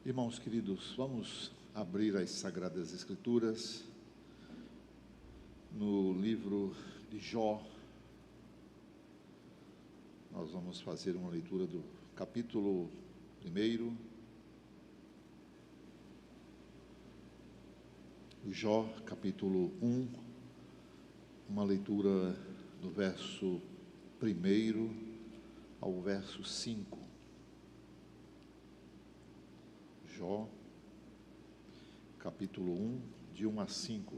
Irmãos queridos, vamos abrir as Sagradas Escrituras no livro de Jó. Nós vamos fazer uma leitura do capítulo 1, Jó, capítulo 1, uma leitura do verso 1 ao verso 5. Jó, capítulo 1, de 1 a 5.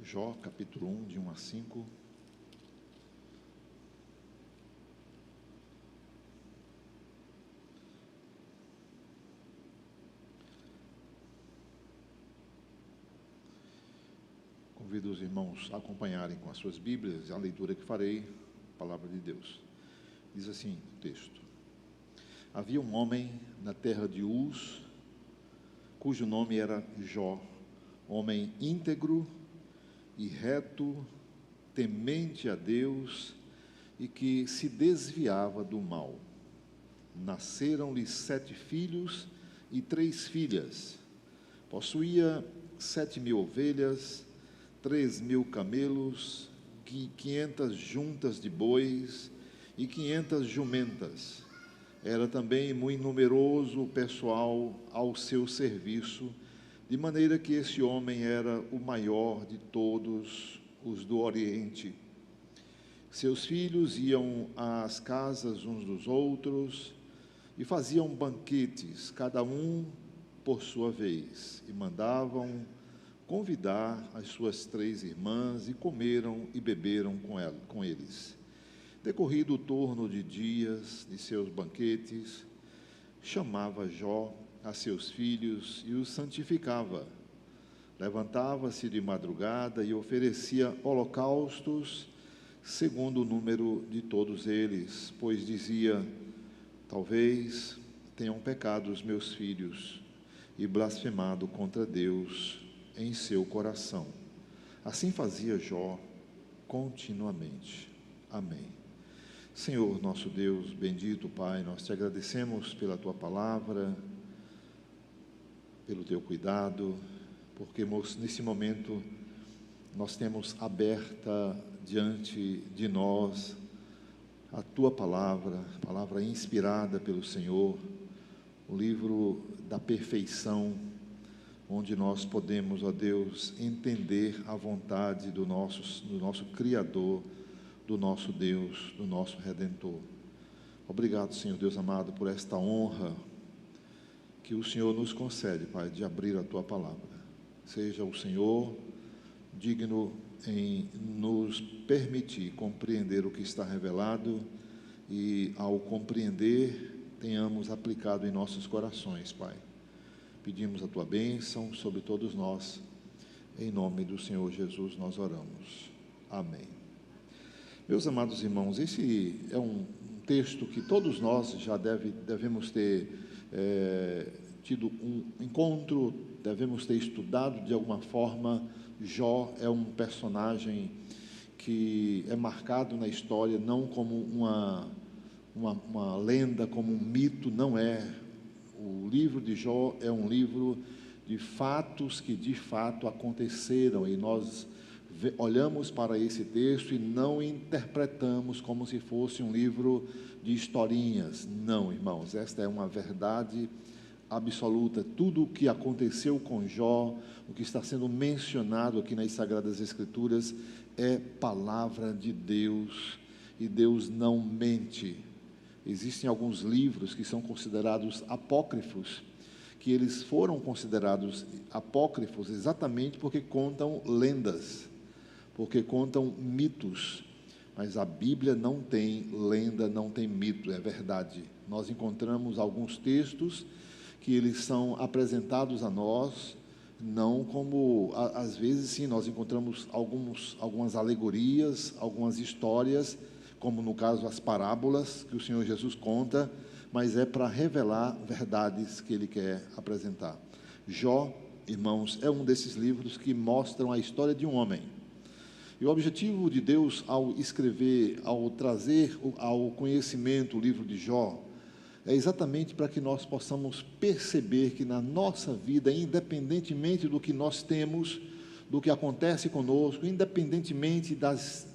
Jó, capítulo 1, de 1 a 5. Convido os irmãos a acompanharem com as suas Bíblias a leitura que farei, a palavra de Deus. Diz assim o texto: Havia um homem na terra de Uz, cujo nome era Jó, homem íntegro e reto, temente a Deus e que se desviava do mal. Nasceram-lhe 7 filhos e 3 filhas. Possuía 7.000 ovelhas, 3.000 camelos, 500 juntas de bois e 500 jumentas. Era também muito numeroso o pessoal ao seu serviço, de maneira que esse homem era o maior de todos os do Oriente. Seus filhos iam às casas uns dos outros e faziam banquetes, cada um por sua vez, e mandavam convidar as suas 3 irmãs, e comeram e beberam com eles. Decorrido o torno de dias de seus banquetes, chamava Jó a seus filhos e os santificava. Levantava-se de madrugada e oferecia holocaustos segundo o número de todos eles, pois dizia: talvez tenham pecado os meus filhos e blasfemado contra Deus em seu coração. Assim fazia Jó continuamente. Amém. Senhor nosso Deus, bendito Pai, nós te agradecemos pela tua palavra, pelo teu cuidado, porque nesse momento nós temos aberta diante de nós a tua palavra inspirada pelo Senhor, o livro da perfeição, onde nós podemos, ó Deus, entender a vontade do nosso Criador, do nosso Deus, do nosso Redentor. Obrigado, Senhor Deus amado, por esta honra que o Senhor nos concede, Pai, de abrir a tua palavra. Seja o Senhor digno em nos permitir compreender o que está revelado e, ao compreender, tenhamos aplicado em nossos corações, Pai. Pedimos a tua bênção sobre todos nós. Em nome do Senhor Jesus nós oramos. Amém. Meus amados irmãos, esse é um texto que todos nós já devemos ter tido um encontro, devemos ter estudado de alguma forma. Jó é um personagem que é marcado na história não como uma lenda, como um mito, não é. O livro de Jó é um livro de fatos que de fato aconteceram, e nós olhamos para esse texto e não interpretamos como se fosse um livro de historinhas. Não, irmãos, esta é uma verdade absoluta. Tudo o que aconteceu com Jó, o que está sendo mencionado aqui nas Sagradas Escrituras, é palavra de Deus, e Deus não mente. Existem alguns livros que são considerados apócrifos, que eles foram considerados apócrifos exatamente porque contam lendas, porque contam mitos. Mas a Bíblia não tem lenda, não tem mito, é verdade. Nós encontramos alguns textos que eles são apresentados a nós, não como, às vezes sim, nós encontramos algumas alegorias, algumas histórias como no caso as parábolas que o Senhor Jesus conta, mas é para revelar verdades que ele quer apresentar. Jó, irmãos, é um desses livros que mostram a história de um homem. E o objetivo de Deus ao escrever, ao trazer ao conhecimento o livro de Jó, é exatamente para que nós possamos perceber que na nossa vida, independentemente do que nós temos, do que acontece conosco, independentemente das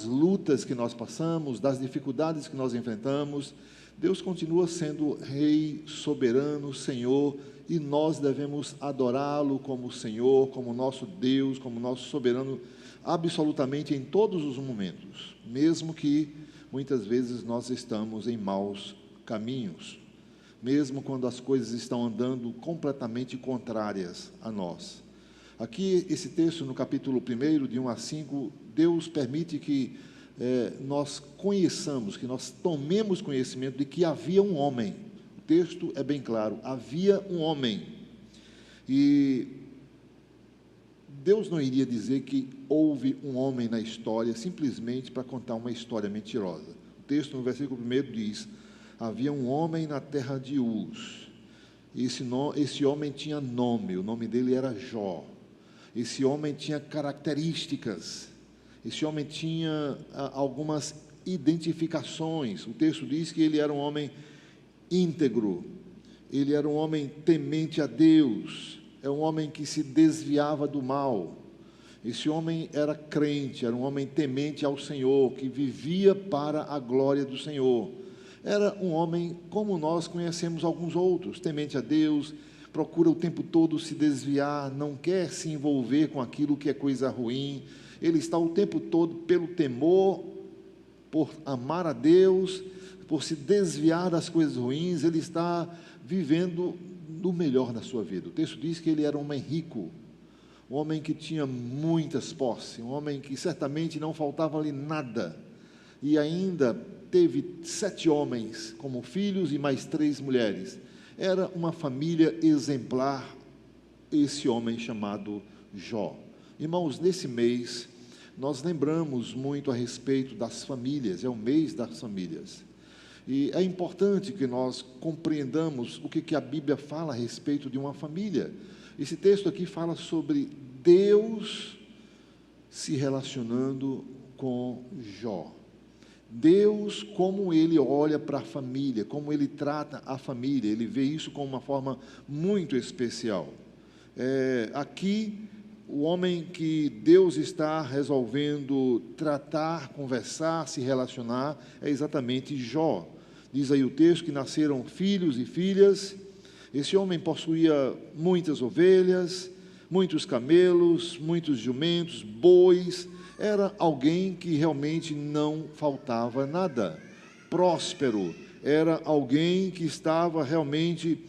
lutas que nós passamos, das dificuldades que nós enfrentamos, Deus continua sendo Rei, soberano, Senhor, e nós devemos adorá-lo como Senhor, como nosso Deus, como nosso soberano, absolutamente em todos os momentos, mesmo que muitas vezes nós estamos em maus caminhos, mesmo quando as coisas estão andando completamente contrárias a nós. Aqui, esse texto, no capítulo 1, de 1 a 5, Deus permite que nós conheçamos, que nós tomemos conhecimento de que havia um homem. O texto é bem claro, havia um homem. E Deus não iria dizer que houve um homem na história simplesmente para contar uma história mentirosa. O texto, no versículo 1, diz: havia um homem na terra de Uz. Esse homem tinha nome, o nome dele era Jó. Esse homem tinha características, esse homem tinha algumas identificações. O texto diz que ele era um homem íntegro, ele era um homem temente a Deus, é um homem que se desviava do mal. Esse homem era crente, era um homem temente ao Senhor, que vivia para a glória do Senhor. Era um homem como nós conhecemos alguns outros, temente a Deus, procura o tempo todo se desviar, não quer se envolver com aquilo que é coisa ruim. Ele está o tempo todo pelo temor, por amar a Deus, por se desviar das coisas ruins, ele está vivendo do melhor da sua vida. O texto diz que ele era um homem rico, um homem que tinha muitas posses, um homem que certamente não faltava-lhe nada, e ainda teve 7 homens como filhos e mais 3 mulheres. Era uma família exemplar, esse homem chamado Jó. Irmãos, nesse mês, nós lembramos muito a respeito das famílias, é o mês das famílias. E é importante que nós compreendamos o que a Bíblia fala a respeito de uma família. Esse texto aqui fala sobre Deus se relacionando com Jó. Deus, como ele olha para a família, como ele trata a família, ele vê isso com uma forma muito especial. Aqui, o homem que Deus está resolvendo tratar, conversar, se relacionar, é exatamente Jó. Diz aí o texto que nasceram filhos e filhas. Esse homem possuía muitas ovelhas, muitos camelos, muitos jumentos, bois. Era alguém que realmente não faltava nada, próspero, era alguém que estava realmente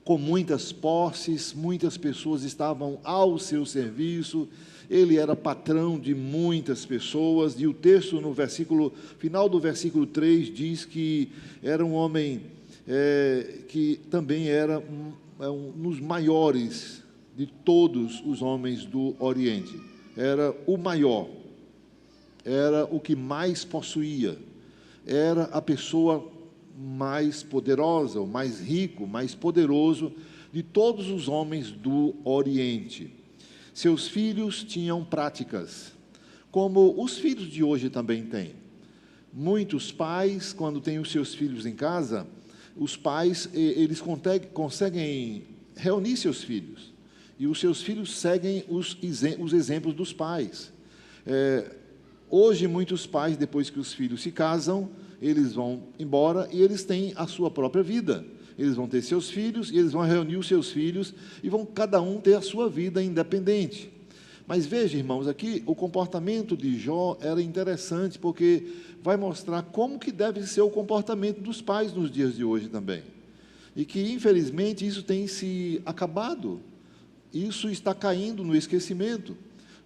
com muitas posses, muitas pessoas estavam ao seu serviço, ele era patrão de muitas pessoas, e o texto no final do versículo 3 diz que era um homem que também era um dos maiores de todos os homens do Oriente. Era o maior, era o que mais possuía, era a pessoa mais poderosa, o mais rico, mais poderoso de todos os homens do Oriente. Seus filhos tinham práticas, como os filhos de hoje também têm. Muitos pais, quando têm os seus filhos em casa, os pais, eles conseguem reunir seus filhos, e os seus filhos seguem os exemplos dos pais. Hoje, muitos pais, depois que os filhos se casam, eles vão embora e eles têm a sua própria vida. Eles vão ter seus filhos e eles vão reunir os seus filhos e vão cada um ter a sua vida independente. Mas veja, irmãos, aqui o comportamento de Jó era interessante, porque vai mostrar como que deve ser o comportamento dos pais nos dias de hoje também. E que, infelizmente, isso tem se acabado. Isso está caindo no esquecimento.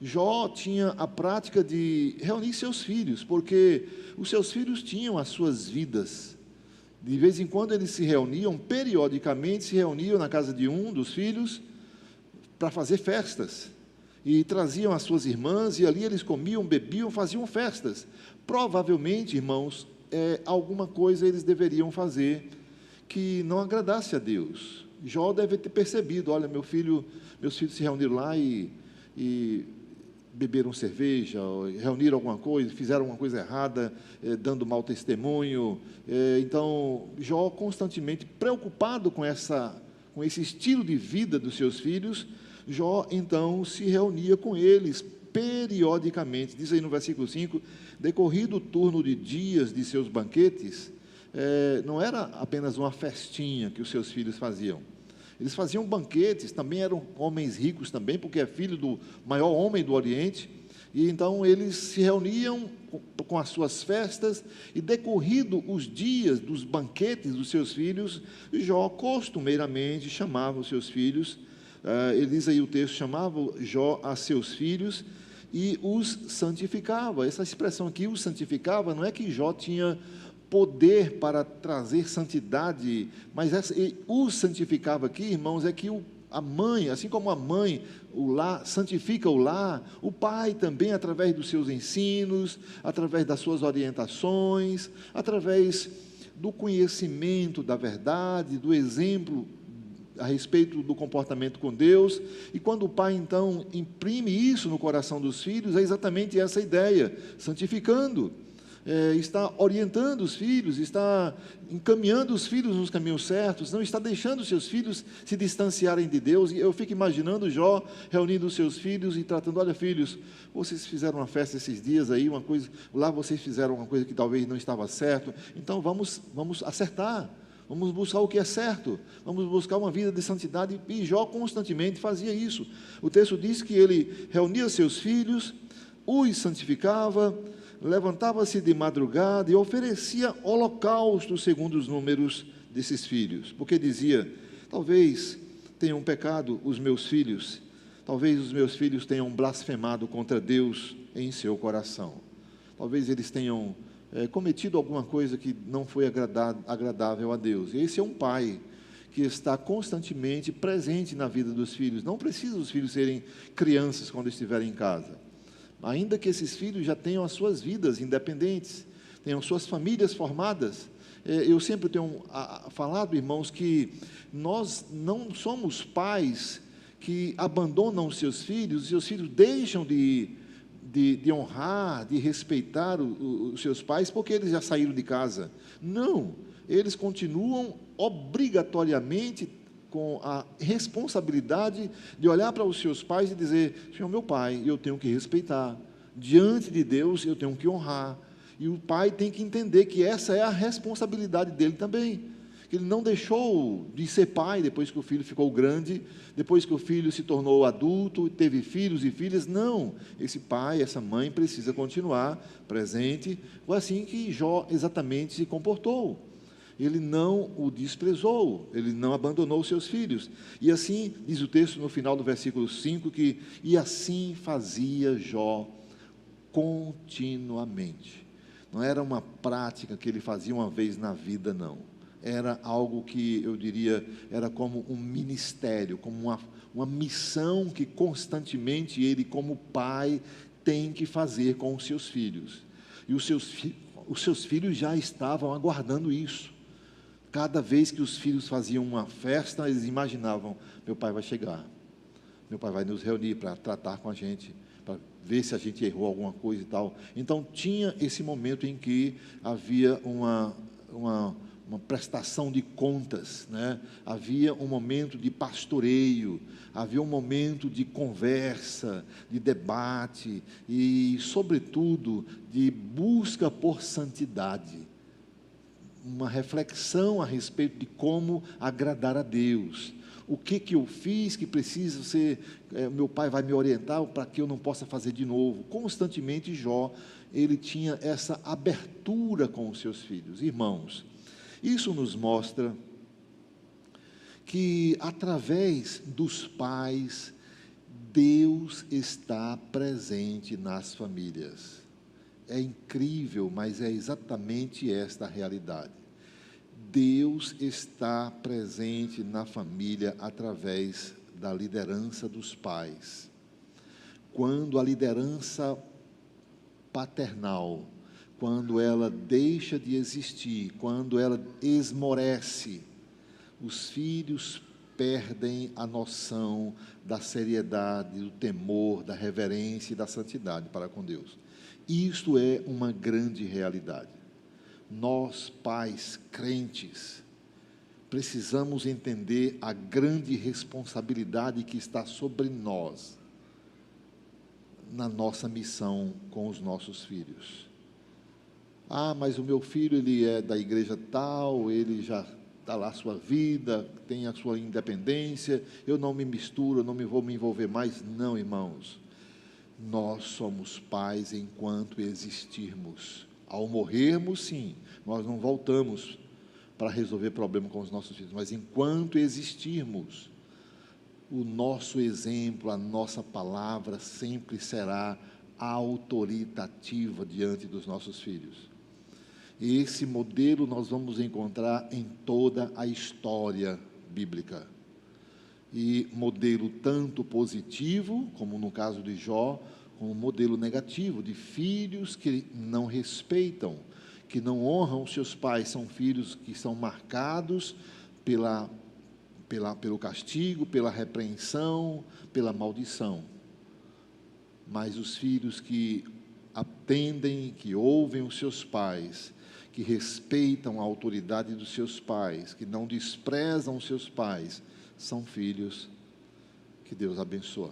Jó tinha a prática de reunir seus filhos, porque os seus filhos tinham as suas vidas. De vez em quando eles se reuniam, periodicamente se reuniam na casa de um dos filhos para fazer festas. e traziam as suas irmãs, e ali eles comiam, bebiam, faziam festas. Provavelmente, irmãos, alguma coisa eles deveriam fazer que não agradasse a Deus. Jó deve ter percebido, olha, meus filhos se reuniram lá e beberam cerveja, reuniram alguma coisa, fizeram alguma coisa errada, dando mau testemunho. Então, Jó constantemente preocupado com esse estilo de vida dos seus filhos, Jó então se reunia com eles periodicamente. Diz aí no versículo 5, decorrido o turno de dias de seus banquetes, não era apenas uma festinha que os seus filhos faziam. Eles faziam banquetes, também eram homens ricos também, porque é filho do maior homem do Oriente, e então eles se reuniam com as suas festas, e decorrido os dias dos banquetes dos seus filhos, Jó costumeiramente chamava os seus filhos, ele diz aí o texto, chamava Jó a seus filhos, e os santificava. Essa expressão aqui, os santificava, não é que Jó tinha poder para trazer santidade, mas o santificava aqui, irmãos, é que a mãe, assim como a mãe, o lar, santifica o lar, o pai também, através dos seus ensinos, através das suas orientações, através do conhecimento da verdade, do exemplo a respeito do comportamento com Deus, e quando o pai então imprime isso no coração dos filhos, é exatamente essa ideia, santificando, está orientando os filhos, está encaminhando os filhos nos caminhos certos, não está deixando os seus filhos se distanciarem de Deus. E eu fico imaginando Jó reunindo os seus filhos e tratando, olha filhos, vocês fizeram uma festa esses dias aí, uma coisa, lá vocês fizeram uma coisa que talvez não estava certo, então vamos acertar, vamos buscar o que é certo, vamos buscar uma vida de santidade, e Jó constantemente fazia isso. O texto diz que ele reunia seus filhos, os santificava, levantava-se de madrugada e oferecia holocausto segundo os números desses filhos, porque dizia, talvez tenham pecado os meus filhos, talvez os meus filhos tenham blasfemado contra Deus em seu coração, talvez eles tenham cometido alguma coisa que não foi agradável a Deus. E esse é um pai que está constantemente presente na vida dos filhos. Não precisa os filhos serem crianças quando estiverem em casa, ainda que esses filhos já tenham as suas vidas independentes, tenham suas famílias formadas. Eu sempre tenho falado, irmãos, que nós não somos pais que abandonam os seus filhos deixam de honrar, de respeitar os seus pais, porque eles já saíram de casa. Não, eles continuam obrigatoriamente com a responsabilidade de olhar para os seus pais e dizer, Senhor, meu pai, eu tenho que respeitar, diante de Deus eu tenho que honrar, e o pai tem que entender que essa é a responsabilidade dele também, que ele não deixou de ser pai depois que o filho ficou grande, depois que o filho se tornou adulto, teve filhos e filhas. Não, esse pai, essa mãe precisa continuar presente. Foi assim que Jó exatamente se comportou. Ele não o desprezou, ele não abandonou os seus filhos. E assim, diz o texto no final do versículo 5, e assim fazia Jó continuamente. Não era uma prática que ele fazia uma vez na vida, não. Era algo que eu diria, era como um ministério, como uma missão que constantemente ele, como pai, tem que fazer com os seus filhos. E os seus filhos já estavam aguardando isso. Cada vez que os filhos faziam uma festa, eles imaginavam, meu pai vai chegar, meu pai vai nos reunir para tratar com a gente, para ver se a gente errou alguma coisa e tal. Então, tinha esse momento em que havia uma prestação de contas, né? Havia um momento de pastoreio, havia um momento de conversa, de debate e, sobretudo, de busca por santidade. Uma reflexão a respeito de como agradar a Deus. O que eu fiz que precisa ser, meu pai vai me orientar para que eu não possa fazer de novo. Constantemente Jó, ele tinha essa abertura com os seus filhos. Irmãos, isso nos mostra que através dos pais, Deus está presente nas famílias. É incrível, mas é exatamente esta a realidade. Deus está presente na família através da liderança dos pais. quando a liderança paternal, quando ela deixa de existir, quando ela esmorece, os filhos perdem a noção da seriedade, do temor, da reverência e da santidade para com Deus. Isto é uma grande realidade. Nós, pais crentes, precisamos entender a grande responsabilidade que está sobre nós, na nossa missão com os nossos filhos. Ah, mas o meu filho, ele é da igreja tal, ele já está lá a sua vida, tem a sua independência, eu não me misturo, eu não vou me envolver mais. Não, irmãos, nós somos pais enquanto existirmos. Ao morrermos, sim, nós não voltamos para resolver problema com os nossos filhos, mas enquanto existirmos, o nosso exemplo, a nossa palavra sempre será autoritativa diante dos nossos filhos. E esse modelo nós vamos encontrar em toda a história bíblica. E modelo tanto positivo, como no caso de Jó, como modelo negativo, de filhos que não respeitam, que não honram seus pais. São filhos que são marcados pelo castigo, pela repreensão, pela maldição. Mas os filhos que atendem, que ouvem os seus pais, que respeitam a autoridade dos seus pais, que não desprezam os seus pais, são filhos que Deus abençoa.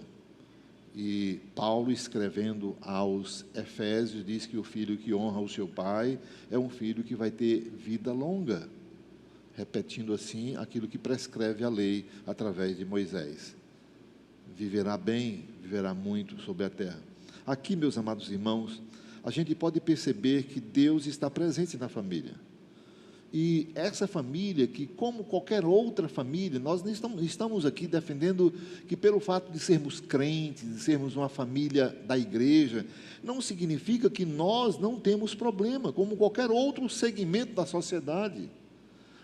E Paulo, escrevendo aos Efésios, diz que o filho que honra o seu pai é um filho que vai ter vida longa, repetindo assim aquilo que prescreve a lei através de Moisés. Viverá bem, viverá muito sobre a terra. Aqui, meus amados irmãos, a gente pode perceber que Deus está presente na família. E essa família, que como qualquer outra família, nós não estamos aqui defendendo que pelo fato de sermos crentes, de sermos uma família da igreja, não significa que nós não temos problema, como qualquer outro segmento da sociedade.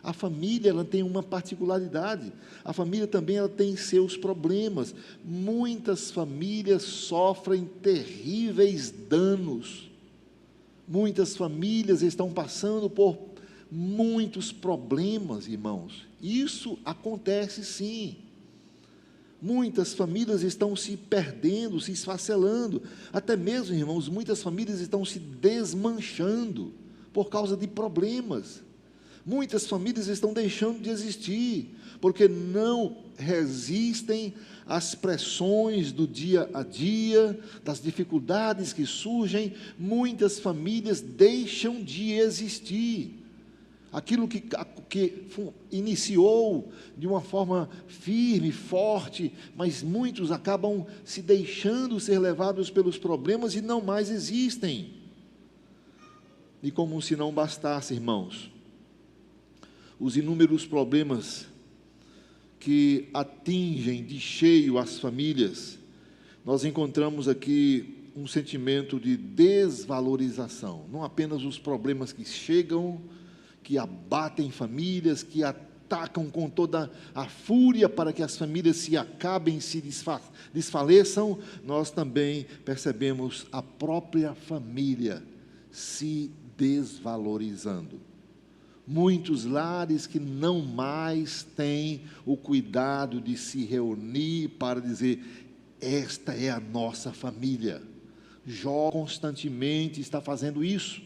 A família, ela tem uma particularidade. A família também, ela tem seus problemas. Muitas famílias sofrem terríveis danos. Muitas famílias estão passando por muitos problemas, irmãos. Isso acontece sim. Muitas famílias estão se perdendo, se esfacelando. Até mesmo, irmãos, muitas famílias estão se desmanchando por causa de problemas. Muitas famílias estão deixando de existir, porque não resistem às pressões do dia a dia, das dificuldades que surgem. Muitas famílias deixam de existir. Aquilo que iniciou de uma forma firme, forte, mas muitos acabam se deixando ser levados pelos problemas e não mais existem. E como se não bastasse, irmãos, os inúmeros problemas que atingem de cheio as famílias, nós encontramos aqui um sentimento de desvalorização. Não apenas os problemas que chegam, que abatem famílias, que atacam com toda a fúria para que as famílias se acabem, se desfaleçam, nós também percebemos a própria família se desvalorizando. Muitos lares que não mais têm o cuidado de se reunir para dizer: esta é a nossa família. Jó constantemente está fazendo isso.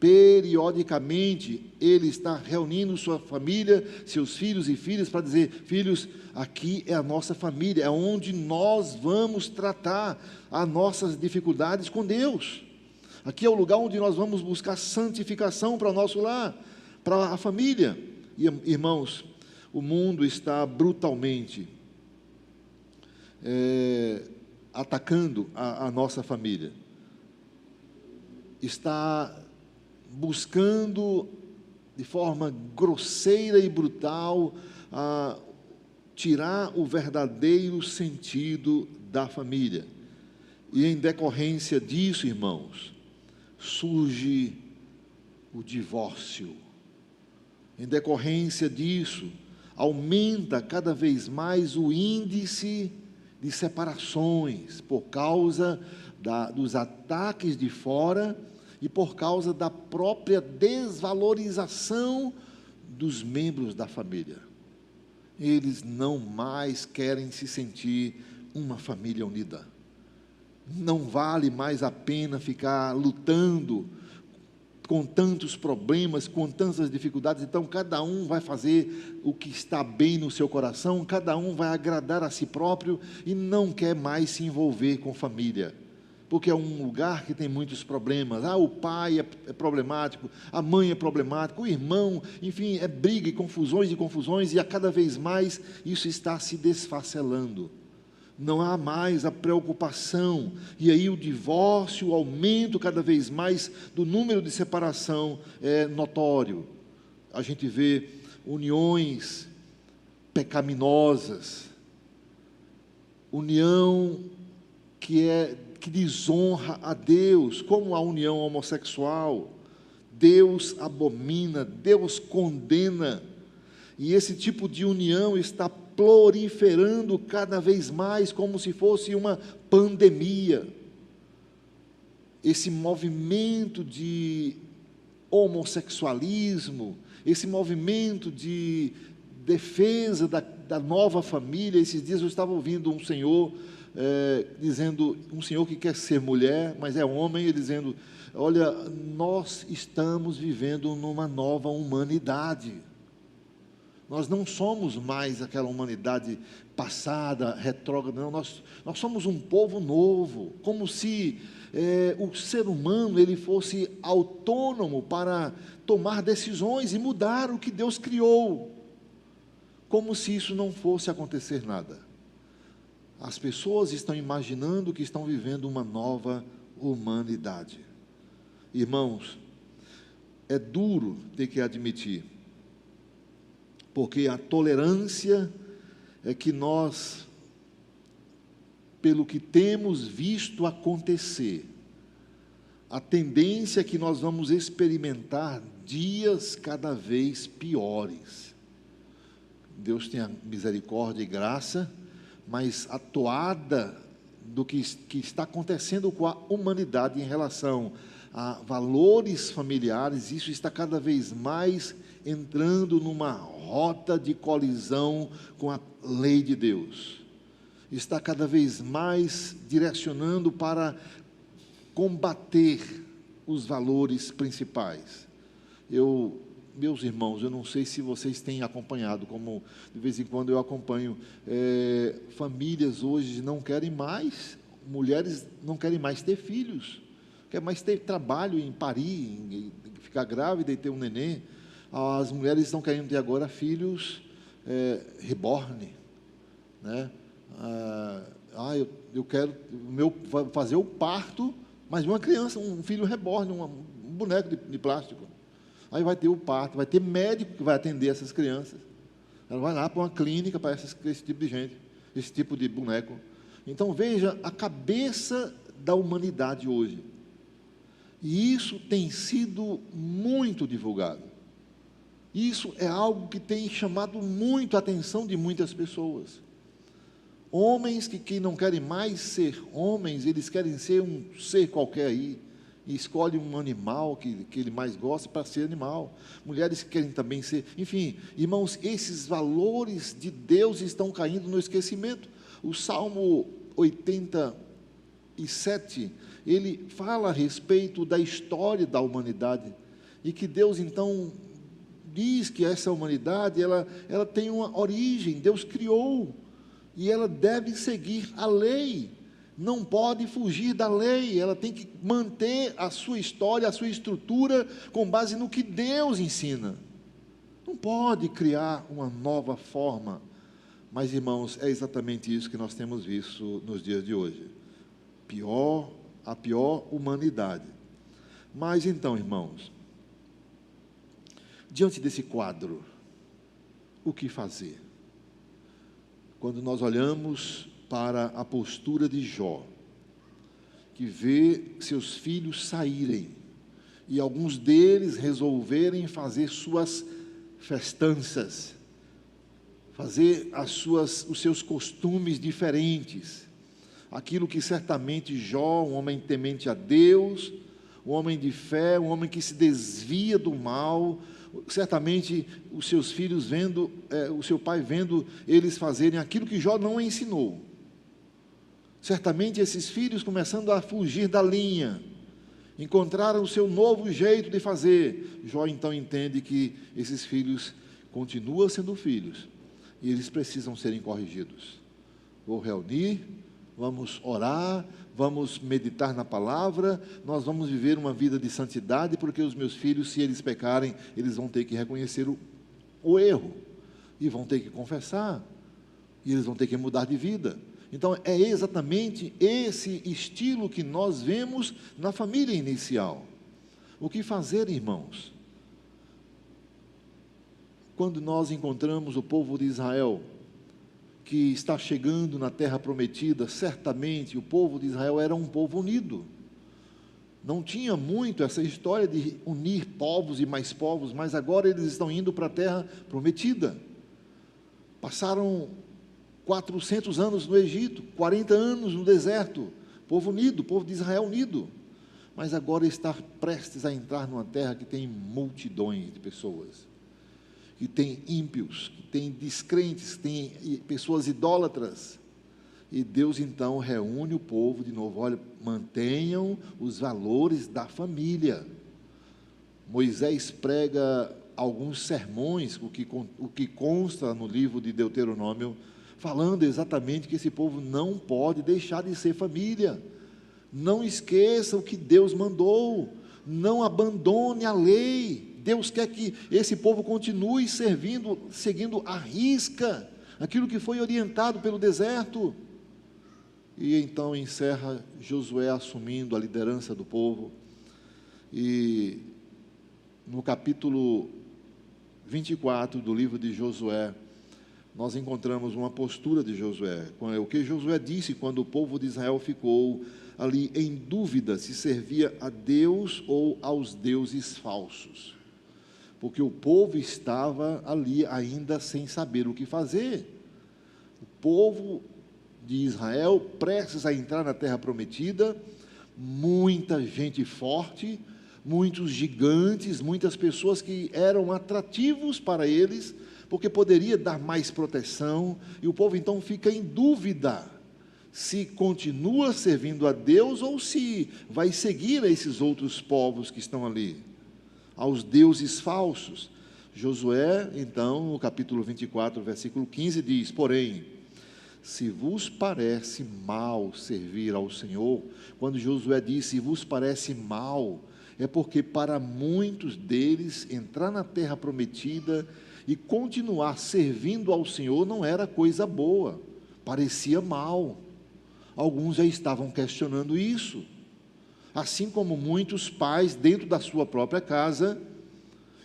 Periodicamente ele está reunindo sua família, seus filhos e filhas, para dizer: filhos, aqui é a nossa família, é onde nós vamos tratar as nossas dificuldades com Deus. Aqui é o lugar onde nós vamos buscar santificação para o nosso lar, para a família. E, irmãos, o mundo está brutalmente atacando a nossa família. Está buscando de forma grosseira e brutal tirar o verdadeiro sentido da família. E em decorrência disso, irmãos, surge o divórcio. Em decorrência disso, aumenta cada vez mais o índice de separações, por causa dos ataques de fora e por causa da própria desvalorização dos membros da família. Eles não mais querem se sentir uma família unida. Não vale mais a pena ficar lutando com tantos problemas, com tantas dificuldades. Então, cada um vai fazer o que está bem no seu coração, cada um vai agradar a si próprio e não quer mais se envolver com família, porque é um lugar que tem muitos problemas. O pai é problemático, a mãe é problemática, o irmão, enfim, é briga e confusões, e a cada vez mais isso está se desfacelando. Não há mais a preocupação, e aí o divórcio, o aumento cada vez mais do número de separação é notório. A gente vê uniões pecaminosas, união que desonra a Deus, como a união homossexual. Deus abomina, Deus condena, e esse tipo de união está proliferando cada vez mais, como se fosse uma pandemia. Esse movimento de homossexualismo, esse movimento de defesa da nova família. Esses dias eu estava ouvindo um senhor dizendo, um senhor que quer ser mulher, mas é homem, ele dizendo: olha, nós estamos vivendo numa nova humanidade. Nós não somos mais aquela humanidade passada, retrógrada, não, nós somos um povo novo, como se o ser humano ele fosse autônomo para tomar decisões e mudar o que Deus criou, como se isso não fosse acontecer nada. As pessoas estão imaginando que estão vivendo uma nova humanidade. Irmãos, é duro ter que admitir, porque a tolerância é que nós, pelo que temos visto acontecer, a tendência é que nós vamos experimentar dias cada vez piores. Deus tenha misericórdia e graça, mas a toada do que está acontecendo com a humanidade em relação a valores familiares, isso está cada vez mais entrando numa rota de colisão com a lei de Deus. Está cada vez mais direcionando para combater os valores principais. Meus irmãos, eu não sei se vocês têm acompanhado, como de vez em quando eu acompanho, famílias hoje não querem mais, mulheres não querem mais ter filhos, quer mais ter trabalho em parir, em ficar grávida e ter um neném. As mulheres estão querendo ter agora filhos reborn, né? Eu quero fazer o parto, mas uma criança, um filho reborn, um boneco de plástico. Aí vai ter o parto, vai ter médico que vai atender essas crianças. Ela vai lá para uma clínica para esse tipo de gente, esse tipo de boneco. Então veja a cabeça da humanidade hoje. E isso tem sido muito divulgado. Isso é algo que tem chamado muito a atenção de muitas pessoas. Homens que não querem mais ser homens, eles querem ser um ser qualquer aí, e escolhe um animal que ele mais gosta para ser animal. Mulheres que querem também ser, enfim, irmãos, esses valores de Deus estão caindo no esquecimento. O Salmo 87, ele fala a respeito da história da humanidade, e que Deus então diz que essa humanidade, ela tem uma origem, Deus criou, e ela deve seguir a lei, não pode fugir da lei, ela tem que manter a sua história, a sua estrutura, com base no que Deus ensina, não pode criar uma nova forma. Mas, irmãos, é exatamente isso que nós temos visto nos dias de hoje, a pior humanidade. Mas então, irmãos, diante desse quadro, o que fazer? Quando nós olhamos para a postura de Jó, que vê seus filhos saírem, e alguns deles resolverem fazer suas festanças, fazer os seus costumes diferentes. Aquilo que certamente Jó, um homem temente a Deus, um homem de fé, um homem que se desvia do mal, certamente os seus filhos vendo, o seu pai vendo eles fazerem aquilo que Jó não ensinou. Certamente esses filhos começando a fugir da linha, encontraram o seu novo jeito de fazer. Jó então entende que esses filhos continuam sendo filhos, e eles precisam serem corrigidos. Vou reunir, vamos orar, vamos meditar na palavra, nós vamos viver uma vida de santidade, porque os meus filhos, se eles pecarem, eles vão ter que reconhecer o erro, e vão ter que confessar, e eles vão ter que mudar de vida. Então, é exatamente esse estilo que nós vemos na família inicial. O que fazer, irmãos? Quando nós encontramos o povo de Israel, que está chegando na terra prometida, certamente o povo de Israel era um povo unido. Não tinha muito essa história de unir povos e mais povos, mas agora eles estão indo para a terra prometida. Passaram 400 anos no Egito, 40 anos no deserto, povo unido, povo de Israel unido. Mas agora está prestes a entrar numa terra que tem multidões de pessoas, que tem ímpios, que tem descrentes, que tem pessoas idólatras. E Deus então reúne o povo de novo. Olha, mantenham os valores da família. Moisés prega alguns sermões, o que consta no livro de Deuteronômio, falando exatamente que esse povo não pode deixar de ser família. Não esqueça o que Deus mandou, não abandone a lei. Deus quer que esse povo continue servindo, seguindo à risca aquilo que foi orientado pelo deserto. E então encerra Josué assumindo a liderança do povo. E no capítulo 24 do livro de Josué, nós encontramos uma postura de Josué. O que Josué disse quando o povo de Israel ficou ali em dúvida se servia a Deus ou aos deuses falsos. Porque o povo estava ali ainda sem saber o que fazer. O povo de Israel prestes a entrar na terra prometida, muita gente forte, muitos gigantes, muitas pessoas que eram atrativos para eles, porque poderia dar mais proteção, e o povo então fica em dúvida se continua servindo a Deus ou se vai seguir a esses outros povos que estão ali, aos deuses falsos. Josué, então, no capítulo 24, versículo 15, diz: porém, se vos parece mal servir ao Senhor, quando Josué diz se vos parece mal, é porque para muitos deles entrar na terra prometida e continuar servindo ao Senhor não era coisa boa, parecia mal. Alguns já estavam questionando isso, assim como muitos pais dentro da sua própria casa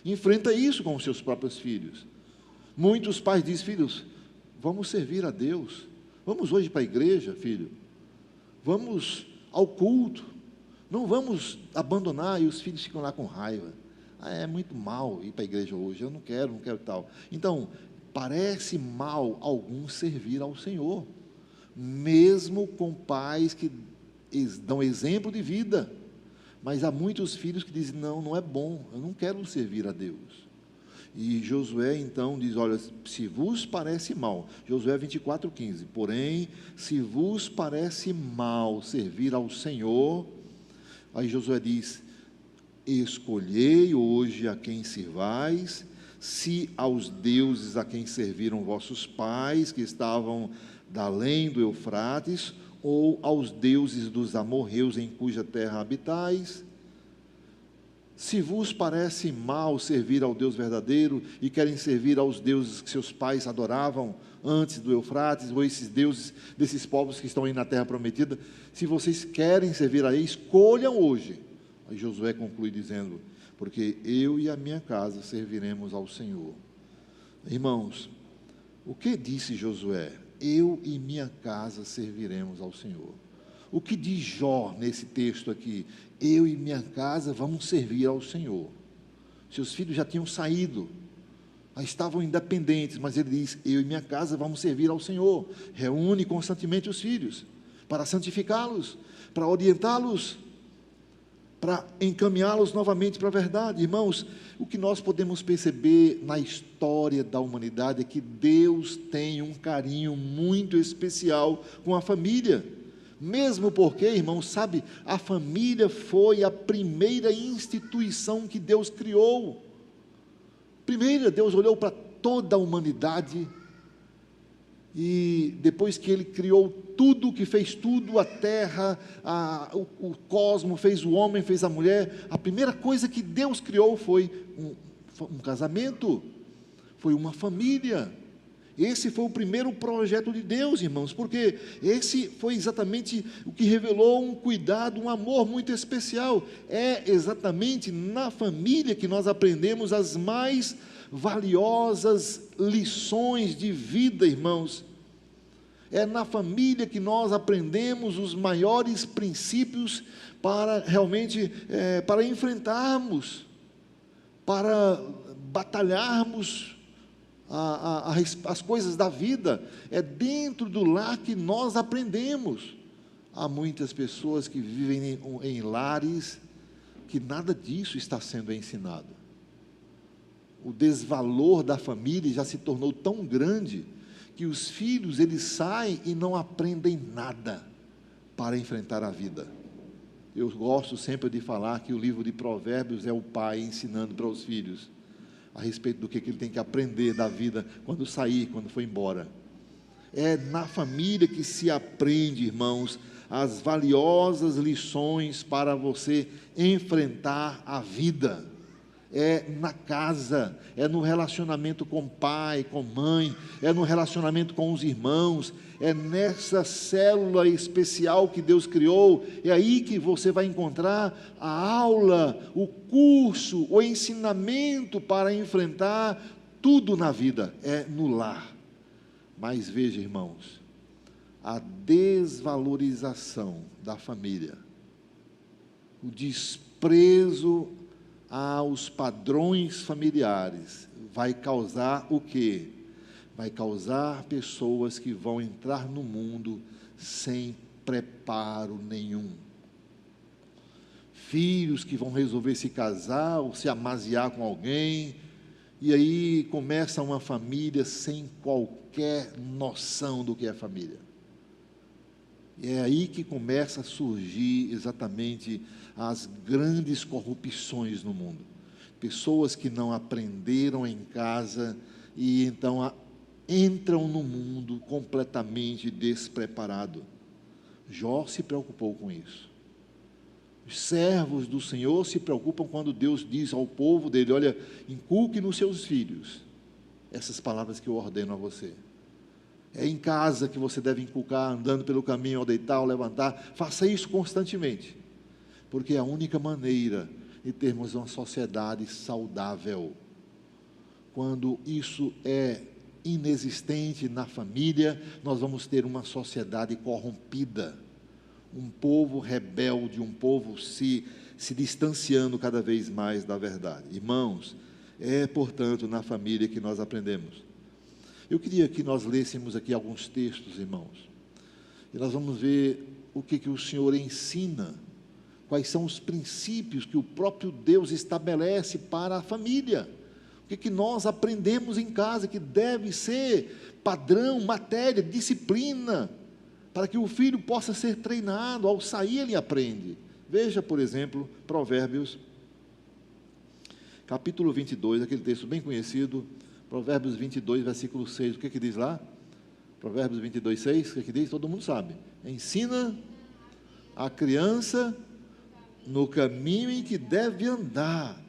enfrentam isso com os seus próprios filhos. Muitos pais dizem: filhos, vamos servir a Deus, vamos hoje para a igreja, filho, vamos ao culto, não vamos abandonar. E os filhos ficam lá com raiva: é muito mal ir para a igreja hoje, eu não quero tal. Então, parece mal alguns servir ao Senhor, mesmo com pais que dão exemplo de vida, mas há muitos filhos que dizem: não é bom, eu não quero servir a Deus. E Josué então diz: olha, se vos parece mal, Josué 24:15, porém, se vos parece mal servir ao Senhor, aí Josué diz: escolhei hoje a quem sirvais, se aos deuses a quem serviram vossos pais, que estavam da além do Eufrates, ou aos deuses dos amorreus em cuja terra habitais. Se vos parece mal servir ao Deus verdadeiro e querem servir aos deuses que seus pais adoravam antes do Eufrates, ou esses deuses desses povos que estão aí na terra prometida, se vocês querem servir a ele, escolham hoje. Aí Josué conclui dizendo: porque eu e a minha casa serviremos ao Senhor. Irmãos, o que disse Josué? Eu e minha casa serviremos ao Senhor. O que diz Jó nesse texto aqui? Eu e minha casa vamos servir ao Senhor. Seus filhos já tinham saído, estavam independentes, mas ele diz: eu e minha casa vamos servir ao Senhor. Reúne constantemente os filhos, para santificá-los, para orientá-los, para encaminhá-los novamente para a verdade. Irmãos, o que nós podemos perceber na história da humanidade é que Deus tem um carinho muito especial com a família. Mesmo porque, irmãos, sabe, a família foi a primeira instituição que Deus criou. Primeiro, Deus olhou para toda a humanidade, e depois que Ele criou tudo, que fez tudo, a terra, o cosmos, fez o homem, fez a mulher, a primeira coisa que Deus criou foi um casamento, foi uma família. Esse foi o primeiro projeto de Deus, irmãos, porque esse foi exatamente o que revelou um cuidado, um amor muito especial. É exatamente na família que nós aprendemos as mais valiosas lições de vida, irmãos. É na família que nós aprendemos os maiores princípios para realmente, para enfrentarmos, para batalharmos as coisas da vida. É dentro do lar que nós aprendemos. Há muitas pessoas que vivem em lares que nada disso está sendo ensinado. O desvalor da família já se tornou tão grande que os filhos, eles saem e não aprendem nada para enfrentar a vida. Eu gosto sempre de falar que o livro de Provérbios é o pai ensinando para os filhos a respeito do que ele tem que aprender da vida quando sair, quando for embora. É na família que se aprende, irmãos, as valiosas lições para você enfrentar a vida. É na casa, é no relacionamento com pai, com mãe, é no relacionamento com os irmãos, é nessa célula especial que Deus criou. É aí que você vai encontrar a aula, o curso, o ensinamento para enfrentar tudo na vida, é no lar. Mas veja, irmãos, a desvalorização da família, o desprezo aos padrões familiares, vai causar o quê? Vai causar pessoas que vão entrar no mundo sem preparo nenhum. Filhos que vão resolver se casar ou se amaziar com alguém, e aí começa uma família sem qualquer noção do que é família. E é aí que começa a surgir exatamente as grandes corrupções no mundo. Pessoas que não aprenderam em casa e então entram no mundo completamente despreparado. Jó se preocupou com isso. Os servos do Senhor se preocupam quando Deus diz ao povo dele: olha, inculque nos seus filhos essas palavras que eu ordeno a você. É em casa que você deve inculcar, andando pelo caminho, ao deitar, ao levantar. Faça isso constantemente, porque é a única maneira de termos uma sociedade saudável. Quando isso é inexistente na família, nós vamos ter uma sociedade corrompida, um povo rebelde, um povo se distanciando cada vez mais da verdade. Irmãos, é portanto na família que nós aprendemos. Eu queria que nós lêssemos aqui alguns textos, irmãos, e nós vamos ver o que o Senhor ensina, quais são os princípios que o próprio Deus estabelece para a família, o que nós aprendemos em casa, que deve ser padrão, matéria, disciplina, para que o filho possa ser treinado, ao sair ele aprende. Veja, por exemplo, Provérbios, capítulo 22, aquele texto bem conhecido, Provérbios 22, versículo 6, o que diz lá? Provérbios 22, 6, o que diz? Todo mundo sabe. Ensina a criança no caminho em que deve andar,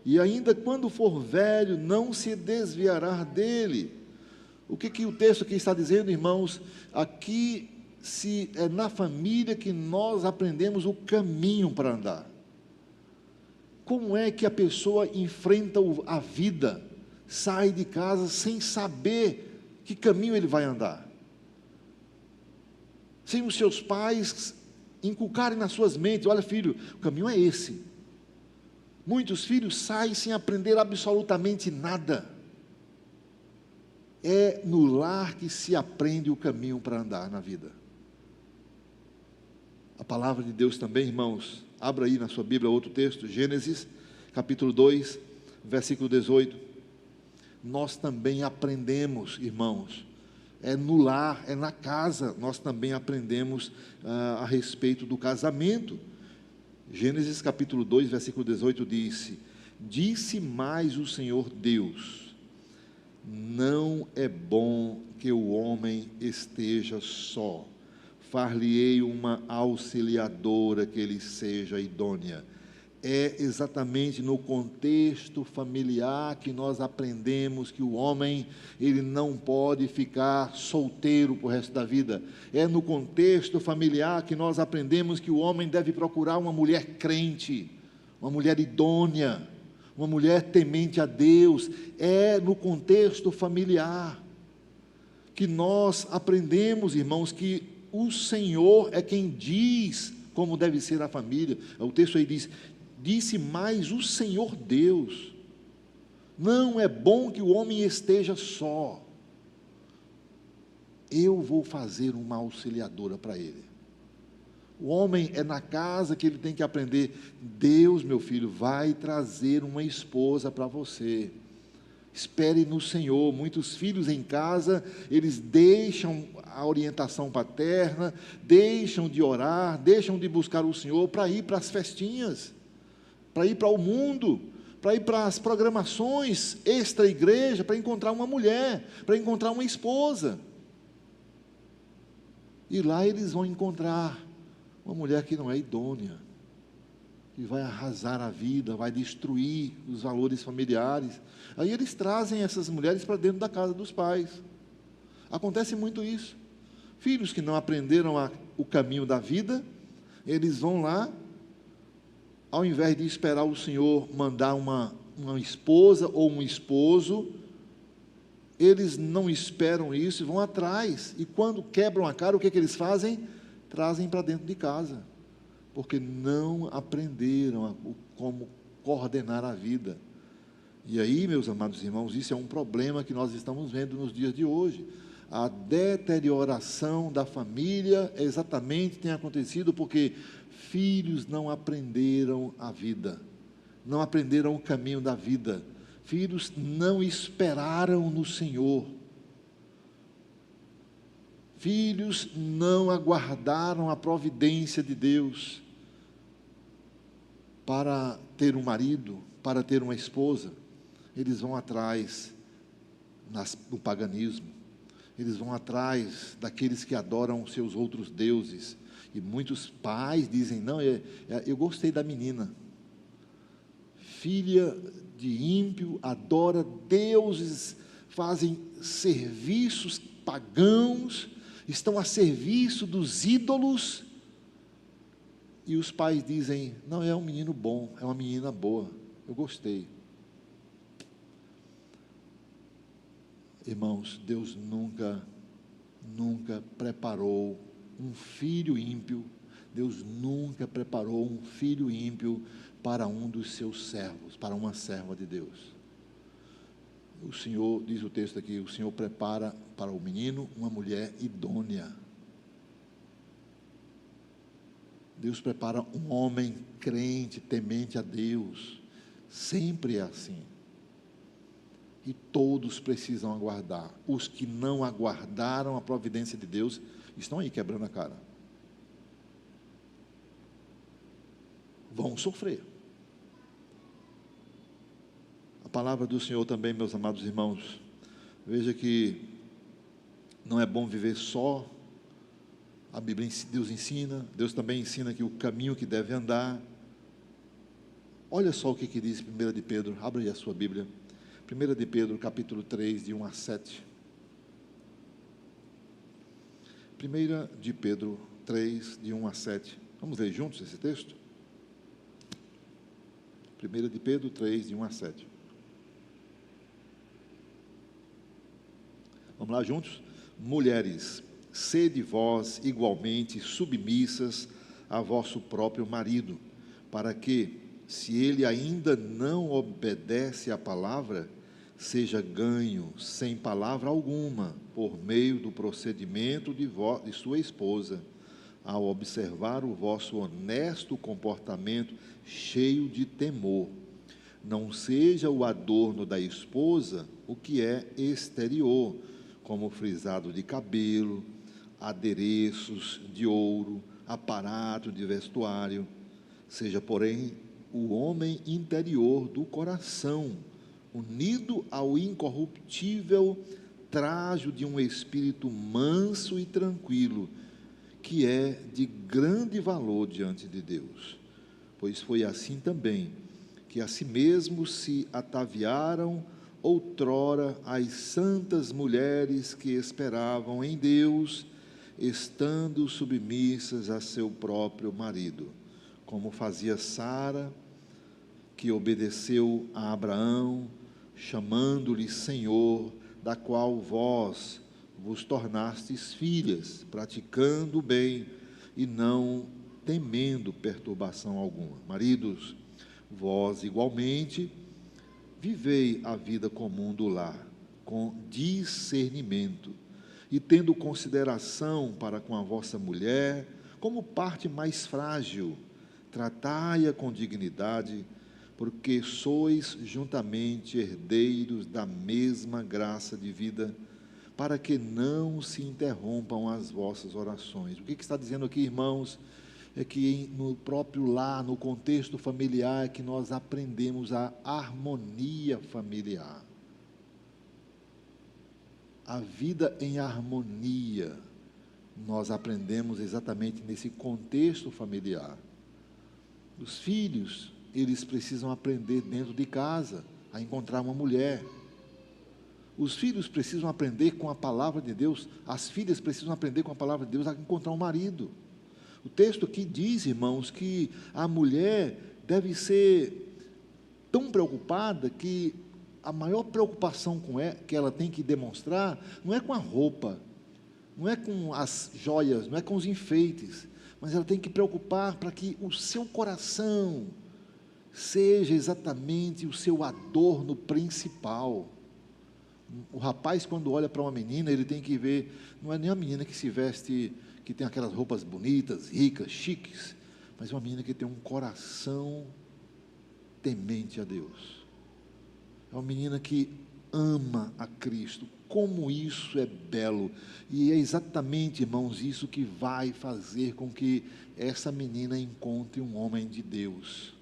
e ainda quando for velho, não se desviará dele. O que o texto aqui está dizendo, irmãos? Aqui é na família que nós aprendemos o caminho para andar. Como é que a pessoa enfrenta a vida, sai de casa sem saber que caminho ele vai andar? Sem os seus pais inculcarem nas suas mentes: olha, filho, o caminho é esse. Muitos filhos saem sem aprender absolutamente nada. É no lar que se aprende o caminho para andar na vida. A palavra de Deus também, irmãos, abra aí na sua Bíblia outro texto, Gênesis, capítulo 2, versículo 18. Nós também aprendemos, irmãos, é no lar, é na casa, nós também aprendemos a respeito do casamento. Gênesis capítulo 2, versículo 18 disse mais o Senhor Deus: não é bom que o homem esteja só, far-lhe-ei uma auxiliadora que lhe seja idônea. É exatamente no contexto familiar que nós aprendemos que o homem, ele não pode ficar solteiro para o resto da vida. É no contexto familiar que nós aprendemos que o homem deve procurar uma mulher crente, uma mulher idônea, uma mulher temente a Deus. É no contexto familiar que nós aprendemos, irmãos, que o Senhor é quem diz como deve ser a família. O texto aí diz: disse mais o Senhor Deus, não é bom que o homem esteja só, eu vou fazer uma auxiliadora para ele. O homem é na casa que ele tem que aprender. Deus, meu filho, vai trazer uma esposa para você. Espere no Senhor. Muitos filhos em casa, eles deixam a orientação paterna, deixam de orar, deixam de buscar o Senhor para ir para as festinhas, para ir para o mundo, para ir para as programações extra-igreja, para encontrar uma mulher, para encontrar uma esposa. E lá eles vão encontrar uma mulher que não é idônea, que vai arrasar a vida, vai destruir os valores familiares. Aí eles trazem essas mulheres para dentro da casa dos pais. Acontece muito isso. Filhos que não aprenderam o caminho da vida, eles vão lá, ao invés de esperar o Senhor mandar uma esposa ou um esposo, eles não esperam isso e vão atrás. E quando quebram a cara, o que eles fazem? Trazem para dentro de casa, porque não aprenderam como coordenar a vida. E aí, meus amados irmãos, isso é um problema que nós estamos vendo nos dias de hoje. A deterioração da família exatamente tem acontecido porque filhos não aprenderam a vida, não aprenderam o caminho da vida, filhos não esperaram no Senhor, filhos não aguardaram a providência de Deus para ter um marido, para ter uma esposa. Eles vão atrás no paganismo, eles vão atrás daqueles que adoram seus outros deuses. E muitos pais dizem: não, eu gostei da menina, filha de ímpio, adora deuses, fazem serviços pagãos, estão a serviço dos ídolos. E os pais dizem: não, é um menino bom, é uma menina boa, eu gostei. Irmãos, Deus nunca preparou um filho ímpio, Deus nunca preparou um filho ímpio para um dos seus servos, para uma serva de Deus. O Senhor, diz o texto aqui, o Senhor prepara para o menino uma mulher idônea. Deus prepara um homem crente, temente a Deus. Sempre é assim. E todos precisam aguardar. Os que não aguardaram a providência de Deus estão aí quebrando a cara. Vão sofrer. A palavra do Senhor também, meus amados irmãos, veja que não é bom viver só. A Bíblia, Deus ensina, Deus também ensina que o caminho que deve andar. Olha só o que diz 1 de Pedro, abra aí a sua Bíblia. 1 de Pedro, capítulo 3, de 1 a 7. 1 de Pedro 3, de 1 a 7. Vamos ler juntos esse texto? 1 de Pedro 3, de 1 a 7. Vamos lá juntos? Mulheres, sede vós igualmente submissas a vosso próprio marido, para que, se ele ainda não obedece à palavra, seja ganho sem palavra alguma, por meio do procedimento de sua esposa, ao observar o vosso honesto comportamento cheio de temor. Não seja o adorno da esposa o que é exterior, como frisado de cabelo, adereços de ouro, aparato de vestuário. Seja, porém, o homem interior do coração, unido ao incorruptível trajo de um espírito manso e tranquilo, que é de grande valor diante de Deus. Pois foi assim também que a si mesmos se ataviaram outrora as santas mulheres que esperavam em Deus, estando submissas a seu próprio marido, como fazia Sara, que obedeceu a Abraão, chamando-lhe Senhor, da qual vós vos tornastes filhas, praticando o bem e não temendo perturbação alguma. Maridos, vós igualmente vivei a vida comum do lar, com discernimento, e tendo consideração para com a vossa mulher, como parte mais frágil, tratai-a com dignidade, porque sois juntamente herdeiros da mesma graça de vida, para que não se interrompam as vossas orações. O que está dizendo aqui, irmãos? É que no próprio lar, no contexto familiar, é que nós aprendemos a harmonia familiar. A vida em harmonia, nós aprendemos exatamente nesse contexto familiar. Os filhos, eles precisam aprender dentro de casa a encontrar uma mulher. Os filhos precisam aprender com a palavra de Deus, as filhas precisam aprender com a palavra de Deus a encontrar um marido. O texto aqui diz, irmãos, que a mulher deve ser tão preocupada que a maior preocupação que ela tem que demonstrar não é com a roupa, não é com as joias, não é com os enfeites, mas ela tem que preocupar para que o seu coração seja exatamente o seu adorno principal. O rapaz, quando olha para uma menina, ele tem que ver, não é nem a menina que se veste, que tem aquelas roupas bonitas, ricas, chiques, mas uma menina que tem um coração temente a Deus. É uma menina que ama a Cristo. Como isso é belo! E é exatamente, irmãos, isso que vai fazer com que essa menina encontre um homem de Deus.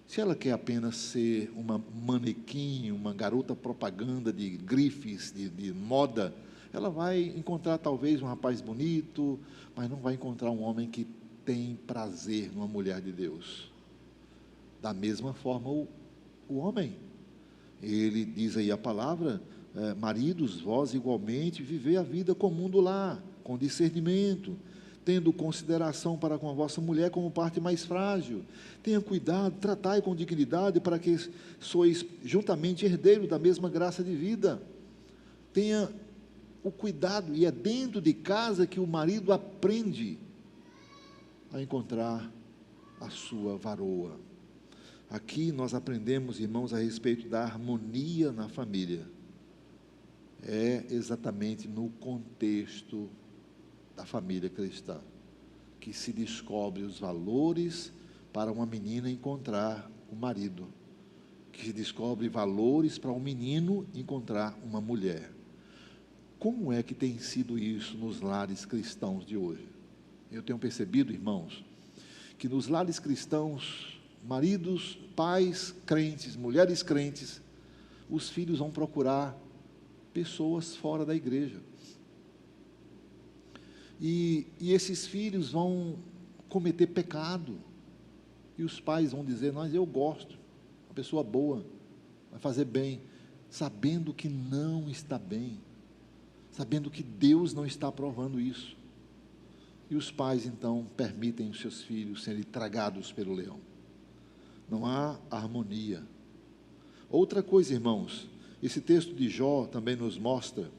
Se ela quer apenas ser uma manequim, uma garota propaganda de grifes, de moda, ela vai encontrar talvez um rapaz bonito, mas não vai encontrar um homem que tem prazer numa mulher de Deus. Da mesma forma o homem, ele diz aí a palavra, maridos, vós igualmente vivei a vida comum do lar, com discernimento, tendo consideração para com a vossa mulher como parte mais frágil. Tenha cuidado, tratai com dignidade, para que sois juntamente herdeiros da mesma graça de vida. Tenha o cuidado, e é dentro de casa que o marido aprende a encontrar a sua varoa. Aqui nós aprendemos, irmãos, a respeito da harmonia na família. É exatamente no contexto da família cristã que se descobre os valores para uma menina encontrar um marido, que se descobre valores para um menino encontrar uma mulher. Como é que tem sido isso nos lares cristãos de hoje? Eu tenho percebido, irmãos, que nos lares cristãos, maridos, pais crentes, mulheres crentes, os filhos vão procurar pessoas fora da igreja. E esses filhos vão cometer pecado, e os pais vão dizer, mas eu gosto, uma pessoa boa, vai fazer bem, sabendo que não está bem, sabendo que Deus não está aprovando isso. E os pais então permitem os seus filhos serem tragados pelo leão. Não há harmonia. Outra coisa, irmãos, esse texto de Jó também nos mostra,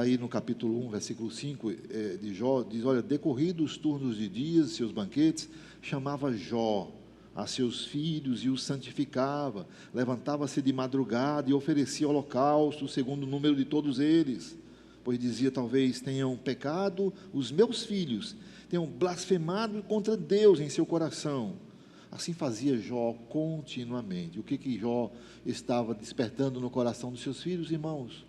aí no capítulo 1, versículo 5 de Jó, diz, olha, decorridos os turnos de dias, seus banquetes, chamava Jó a seus filhos e os santificava, levantava-se de madrugada e oferecia holocausto segundo o número de todos eles, pois dizia: talvez tenham pecado os meus filhos, tenham blasfemado contra Deus em seu coração. Assim fazia Jó continuamente. O que Jó estava despertando no coração dos seus filhos, irmãos?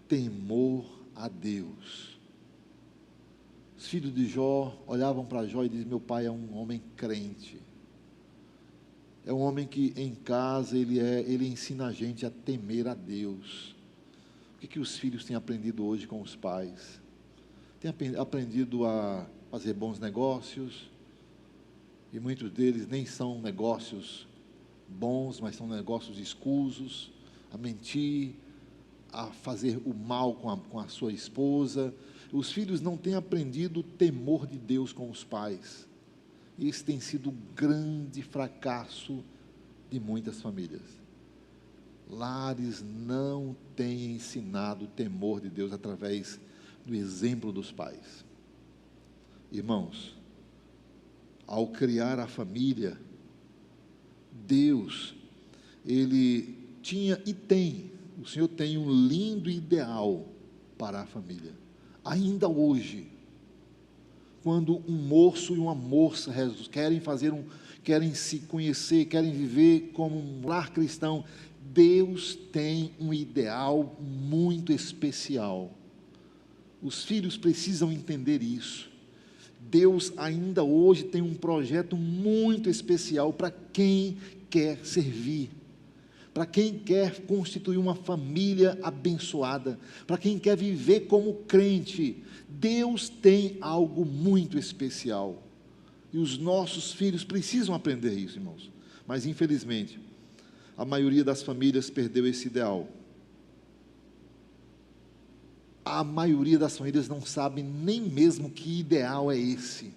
Temor a Deus. Os filhos de Jó olhavam para Jó e diziam: meu pai é um homem crente, é um homem que em casa ele ensina a gente a temer a Deus. O que os filhos têm aprendido hoje com os pais? Têm aprendido a fazer bons negócios, e muitos deles nem são negócios bons, mas são negócios escusos, a mentir, a fazer o mal com a sua esposa. Os filhos não têm aprendido o temor de Deus com os pais. Esse tem sido o grande fracasso de muitas famílias. Lares não têm ensinado o temor de Deus através do exemplo dos pais. Irmãos, ao criar a família, Deus, Ele tinha e tem, o Senhor tem um lindo ideal para a família. Ainda hoje, quando um moço e uma moça querem se conhecer, querem viver como um lar cristão, Deus tem um ideal muito especial. Os filhos precisam entender isso. Deus ainda hoje tem um projeto muito especial para quem quer servir, para quem quer constituir uma família abençoada, para quem quer viver como crente. Deus tem algo muito especial, e os nossos filhos precisam aprender isso, irmãos. Mas infelizmente, a maioria das famílias perdeu esse ideal. A maioria das famílias não sabe nem mesmo que ideal é esse.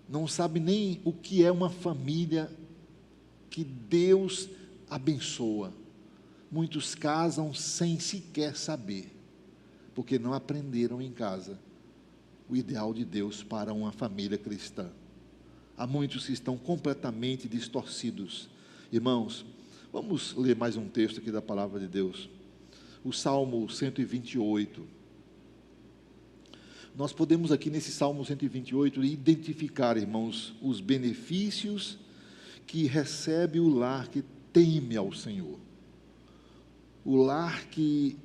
Não sabe nem o que é uma família que Deus abençoa. Muitos casam sem sequer saber, porque não aprenderam em casa o ideal de Deus para uma família cristã. Há muitos que estão completamente distorcidos. Irmãos, vamos ler mais um texto aqui da palavra de Deus. O Salmo 128. Nós podemos aqui nesse Salmo 128 identificar, irmãos, os benefícios que recebe o lar que teme ao Senhor. O lar que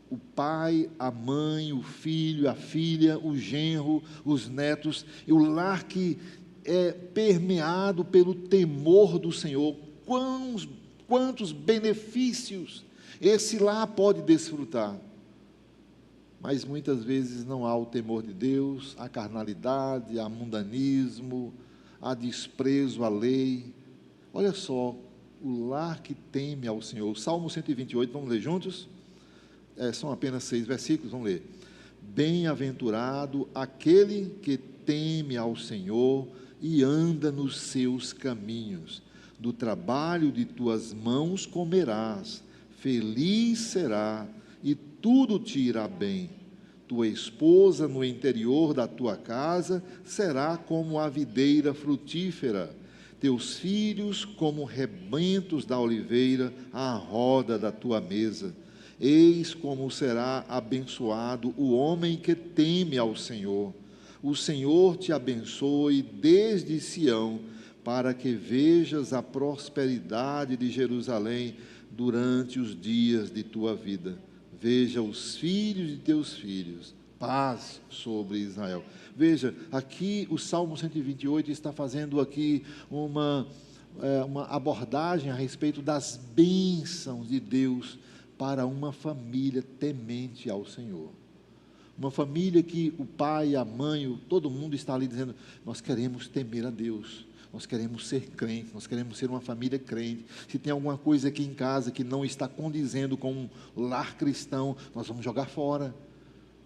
o pai, a mãe, o filho, a filha, o genro, os netos, e o lar que é permeado pelo temor do Senhor. Quantos benefícios esse lar pode desfrutar. Mas muitas vezes não há o temor de Deus, há carnalidade, há mundanismo, há desprezo à lei. Olha só, o lar que teme ao Senhor. Salmo 128, vamos ler juntos? São apenas 6 versículos, vamos ler. Bem-aventurado aquele que teme ao Senhor e anda nos seus caminhos. Do trabalho de tuas mãos comerás, feliz será e tudo te irá bem. Tua esposa no interior da tua casa será como a videira frutífera, teus filhos como rebentos da oliveira à roda da tua mesa. Eis como será abençoado o homem que teme ao Senhor. O Senhor te abençoe desde Sião, para que vejas a prosperidade de Jerusalém durante os dias de tua vida. Veja os filhos de teus filhos, paz sobre Israel. Veja, aqui o Salmo 128 está fazendo aqui uma abordagem a respeito das bênçãos de Deus para uma família temente ao Senhor. Uma família que o pai, a mãe, todo mundo está ali dizendo: nós queremos temer a Deus, nós queremos ser crentes, nós queremos ser uma família crente. Se tem alguma coisa aqui em casa que não está condizendo com um lar cristão, nós vamos jogar fora.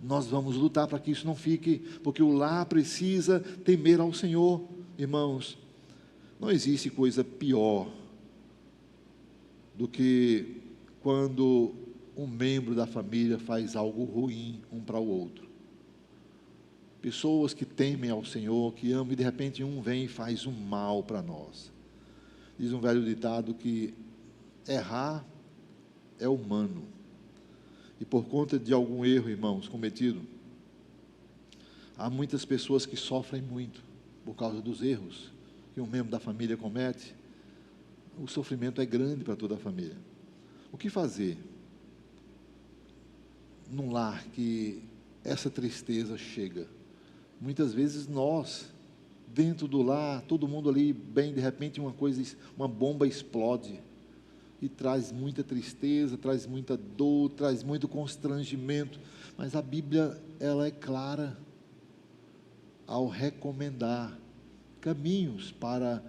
Nós vamos lutar para que isso não fique, porque o lar precisa temer ao Senhor. Irmãos, não existe coisa pior do que quando um membro da família faz algo ruim um para o outro. pessoas que temem ao Senhor, que amam, e de repente um vem e faz um mal para nós. Diz um velho ditado que errar é humano, e por conta de algum erro, irmãos, cometido, há muitas pessoas que sofrem muito por causa dos erros que um membro da família comete. O sofrimento é grande para toda a família. O que fazer num lar que essa tristeza chega? Muitas vezes nós, dentro do lar, todo mundo ali bem, de repente uma bomba explode e traz muita tristeza, traz muita dor, traz muito constrangimento. Mas a Bíblia, ela é clara ao recomendar caminhos para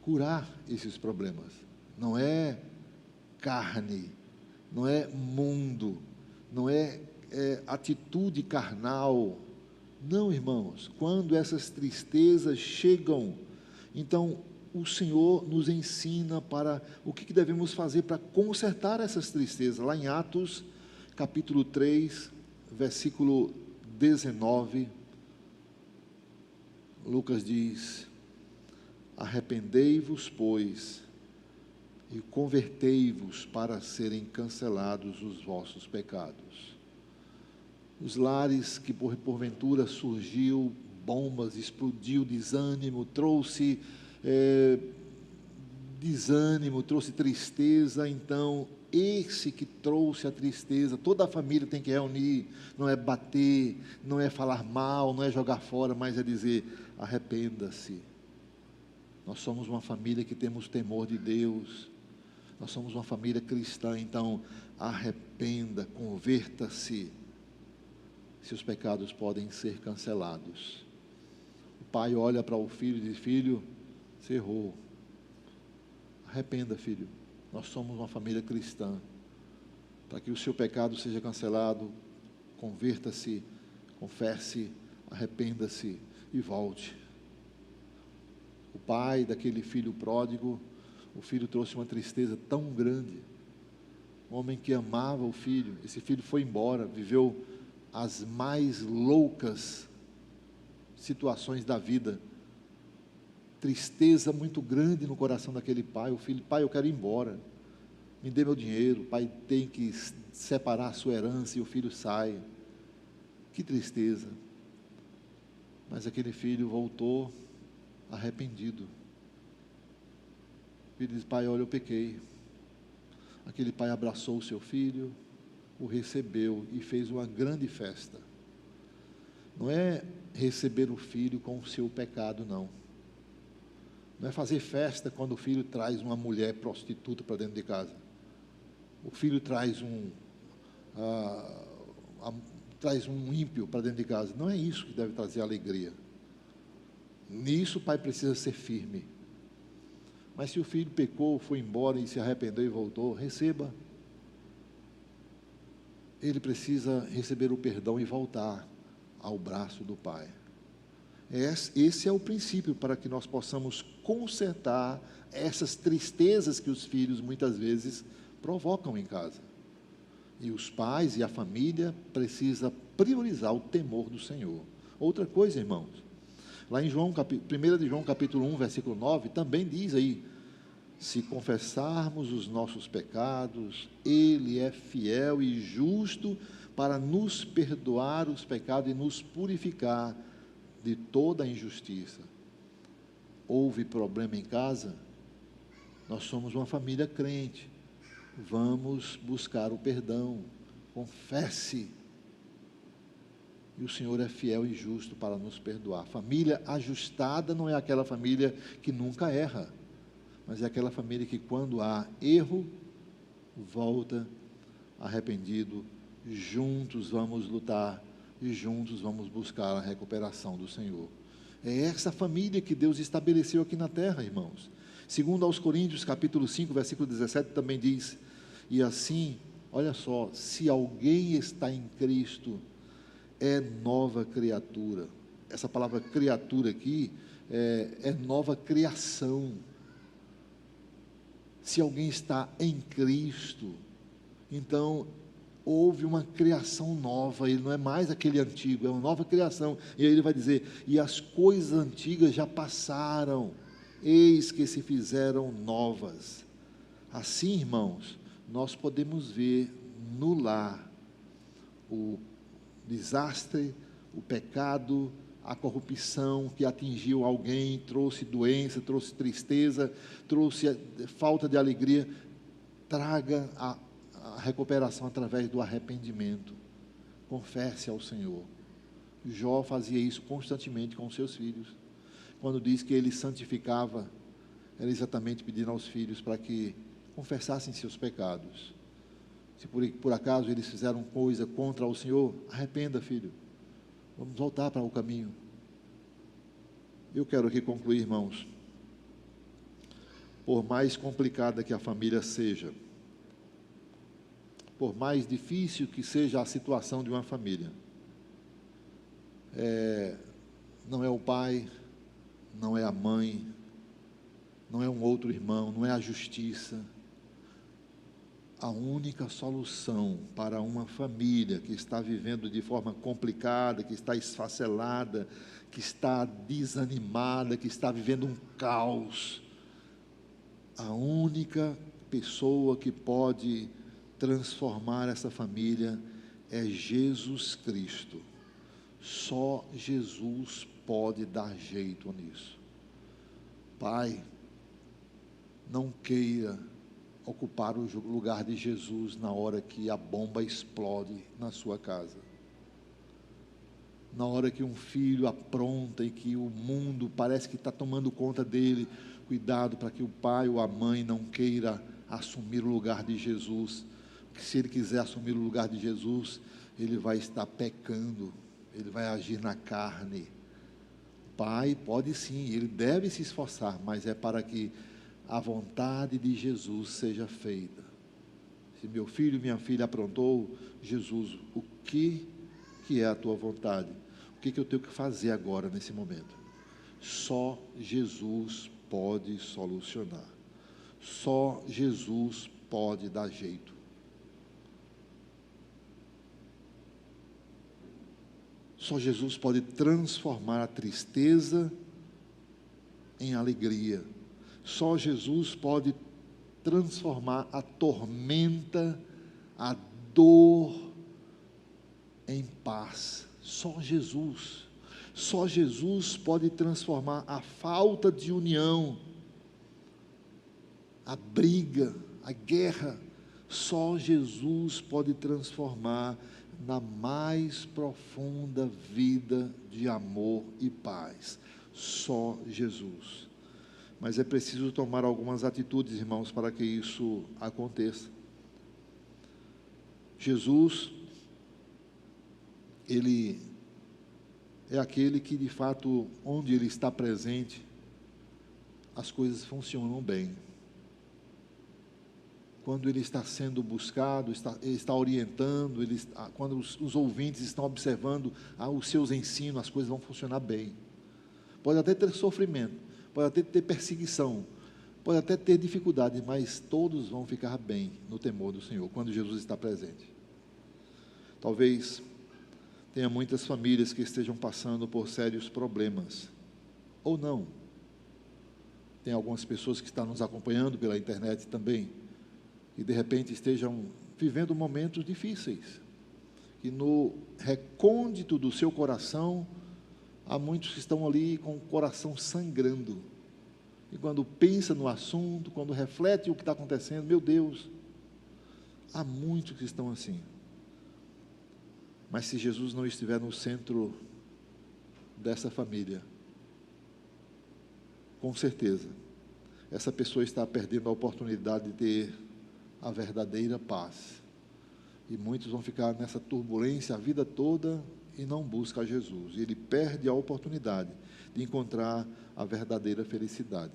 curar esses problemas. Não é carne, não é mundo, não é atitude carnal. Não, irmãos, quando essas tristezas chegam, então o Senhor nos ensina para o que devemos fazer para consertar essas tristezas. Lá em Atos, capítulo 3, versículo 19, Lucas diz: arrependei-vos, pois, e convertei-vos para serem cancelados os vossos pecados. Os lares que porventura surgiu bombas, explodiu desânimo, trouxe desânimo, trouxe tristeza. Então esse que trouxe a tristeza, toda a família tem que reunir, não é bater, não é falar mal, não é jogar fora, mas é dizer: arrependa-se. Nós somos uma família que temos temor de Deus, nós somos uma família cristã, então arrependa, converta-se. Seus pecados podem ser cancelados. O pai olha para o filho e diz: filho, você errou, arrependa, filho. Nós somos uma família cristã. Para que o seu pecado seja cancelado, converta-se, confesse, arrependa-se e volte. O pai daquele filho pródigo, o filho trouxe uma tristeza tão grande. Um homem que amava o filho, esse filho foi embora, viveu as mais loucas situações da vida. Tristeza muito grande no coração daquele pai. O filho: pai, eu quero ir embora, me dê meu dinheiro. O pai tem que separar a sua herança e o filho sai. Que tristeza. Mas aquele filho voltou arrependido. O filho diz: pai, olha, eu pequei. Aquele pai abraçou o seu filho, o recebeu e fez uma grande festa. Não é receber o filho com o seu pecado, não. Não é fazer festa quando o filho traz uma mulher prostituta para dentro de casa. O filho traz um ímpio para dentro de casa. Não é isso que deve trazer alegria. Nisso o pai precisa ser firme. Mas se o filho pecou, foi embora e se arrependeu e voltou, receba. Ele precisa receber o perdão e voltar ao braço do pai. Esse é o princípio para que nós possamos consertar essas tristezas que os filhos muitas vezes provocam em casa. E os pais e a família precisam priorizar o temor do Senhor. Outra coisa, irmãos, lá em 1 de João capítulo 1, versículo 9, também diz aí: se confessarmos os nossos pecados, Ele é fiel e justo para nos perdoar os pecados e nos purificar de toda a injustiça. Houve problema em casa? Nós somos uma família crente. Vamos buscar o perdão. Confesse. E o Senhor é fiel e justo para nos perdoar. Família ajustada não é aquela família que nunca erra, mas é aquela família que, quando há erro, volta arrependido. Juntos vamos lutar e juntos vamos buscar a recuperação do Senhor. É essa família que Deus estabeleceu aqui na terra, irmãos. Segundo aos Coríntios, capítulo 5, versículo 17, também diz: e assim, olha só, se alguém está em Cristo, é nova criatura. Essa palavra criatura aqui é nova criação. Se alguém está em Cristo, então houve uma criação nova, ele não é mais aquele antigo, é uma nova criação. E aí ele vai dizer: e as coisas antigas já passaram, eis que se fizeram novas. Assim, irmãos, nós podemos ver no lar o desastre, o pecado, a corrupção que atingiu alguém, trouxe doença, trouxe tristeza, trouxe falta de alegria. Traga a recuperação através do arrependimento. Confesse ao Senhor. Jó fazia isso constantemente com seus filhos. Quando diz que ele santificava, era exatamente pedindo aos filhos para que confessassem seus pecados. Se por acaso eles fizeram coisa contra o Senhor, arrependa, filho. Vamos voltar para o caminho. Eu quero aqui concluir, irmãos. Por mais complicada que a família seja, por mais difícil que seja a situação de uma família, não é o pai, não é a mãe, não é um outro irmão, não é a justiça. A única solução para uma família que está vivendo de forma complicada, que está esfacelada, que está desanimada, que está vivendo um caos, a única pessoa que pode transformar essa família é Jesus Cristo. Só Jesus pode dar jeito nisso. Pai, não queira ocupar o lugar de Jesus na hora que a bomba explode na sua casa. Na hora que um filho apronta e que o mundo parece que está tomando conta dele, cuidado para que o pai ou a mãe não queira assumir o lugar de Jesus. Porque se ele quiser assumir o lugar de Jesus, ele vai estar pecando, ele vai agir na carne. Pai pode sim, ele deve se esforçar, mas é para que a vontade de Jesus seja feita. Se meu filho, minha filha aprontou, Jesus, o que é a tua vontade? O que eu tenho que fazer agora, nesse momento? Só Jesus pode solucionar. Só Jesus pode dar jeito. Só Jesus pode transformar a tristeza em alegria. Só Jesus pode transformar a tormenta, a dor em paz. Só Jesus. Só Jesus pode transformar a falta de união, a briga, a guerra. Só Jesus pode transformar na mais profunda vida de amor e paz. Só Jesus. Mas é preciso tomar algumas atitudes, irmãos, para que isso aconteça. Jesus, Ele é aquele que, de fato, onde Ele está presente, as coisas funcionam bem. Quando Ele está sendo buscado, Ele está orientando, quando os ouvintes estão observando os seus ensinos, as coisas vão funcionar bem. Pode até ter sofrimento, pode até ter perseguição, pode até ter dificuldade, mas todos vão ficar bem no temor do Senhor, quando Jesus está presente. Talvez tenha muitas famílias que estejam passando por sérios problemas, ou não. Tem algumas pessoas que estão nos acompanhando pela internet também, e de repente estejam vivendo momentos difíceis, e no recôndito do seu coração, há muitos que estão ali com o coração sangrando, e quando pensa no assunto, quando reflete o que está acontecendo, meu Deus, há muitos que estão assim. Mas se Jesus não estiver no centro dessa família, com certeza, essa pessoa está perdendo a oportunidade de ter a verdadeira paz. E muitos vão ficar nessa turbulência a vida toda e não buscam a Jesus. E ele perde a oportunidade de encontrar a verdadeira felicidade.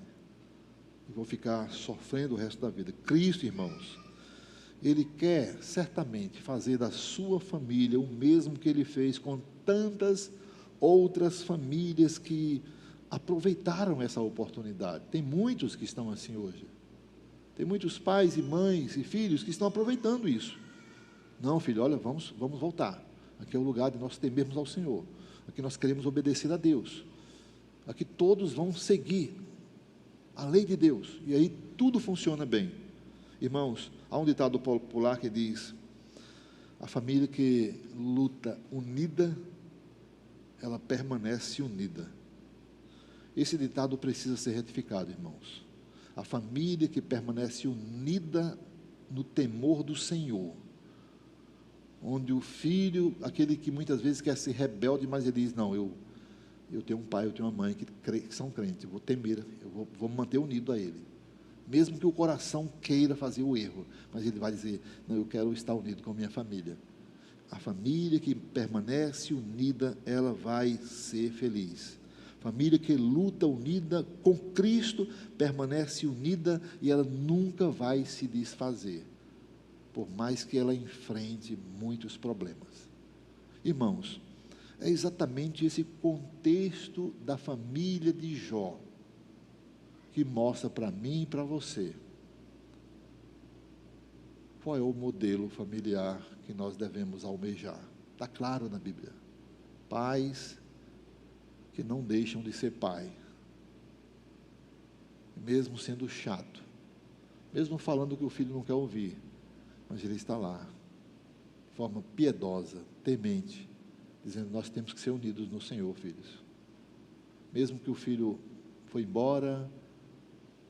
E vão ficar sofrendo o resto da vida. Cristo, irmãos, Ele quer certamente fazer da sua família o mesmo que Ele fez com tantas outras famílias que aproveitaram essa oportunidade. Tem muitos que estão assim hoje. Tem muitos pais e mães e filhos que estão aproveitando isso. Não, filho, olha, vamos voltar. Aqui é o lugar de nós temermos ao Senhor. Aqui nós queremos obedecer a Deus. Aqui todos vão seguir a lei de Deus. E aí tudo funciona bem. Irmãos, há um ditado popular que diz: a família que luta unida, ela permanece unida. Esse ditado precisa ser retificado, irmãos. A família que permanece unida no temor do Senhor, onde o filho, aquele que muitas vezes quer ser rebelde, mas ele diz: não, eu tenho um pai, eu tenho uma mãe que são crentes, eu vou temer, eu vou me manter unido a ele, mesmo que o coração queira fazer o erro, mas ele vai dizer: não, eu quero estar unido com a minha família. A família que permanece unida, ela vai ser feliz. Família que luta unida com Cristo, permanece unida e ela nunca vai se desfazer, por mais que ela enfrente muitos problemas. Irmãos, é exatamente esse contexto da família de Jó que mostra para mim e para você qual é o modelo familiar que nós devemos almejar. Está claro na Bíblia: pais que não deixam de ser pai, mesmo sendo chato, mesmo falando que o filho não quer ouvir, mas ele está lá, de forma piedosa, temente, dizendo: nós temos que ser unidos no Senhor, filhos. Mesmo que o filho foi embora,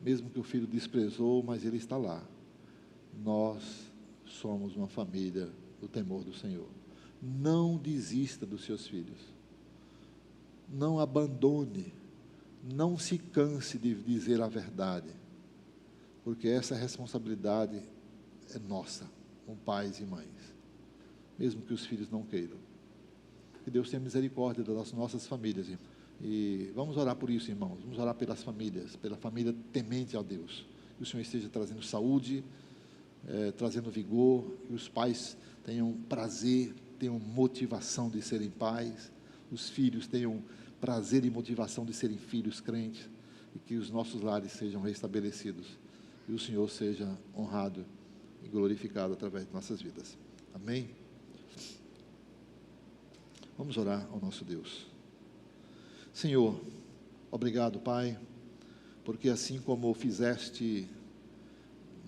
mesmo que o filho desprezou, mas ele está lá. Nós somos uma família do temor do Senhor. Não desista dos seus filhos. Não abandone. Não se canse de dizer a verdade, porque essa responsabilidade é nossa, como pais e mães, mesmo que os filhos não queiram. Que Deus tenha misericórdia das nossas famílias, irmãos. E vamos orar por isso, irmãos. Vamos orar pelas famílias, pela família temente a Deus. Que o Senhor esteja trazendo saúde, trazendo vigor, que os pais tenham prazer, tenham motivação de serem pais, os filhos tenham prazer e motivação de serem filhos crentes, e que os nossos lares sejam restabelecidos, e o Senhor seja honrado e glorificado através de nossas vidas. Amém? Vamos orar ao nosso Deus. Senhor, obrigado, Pai, porque assim como fizeste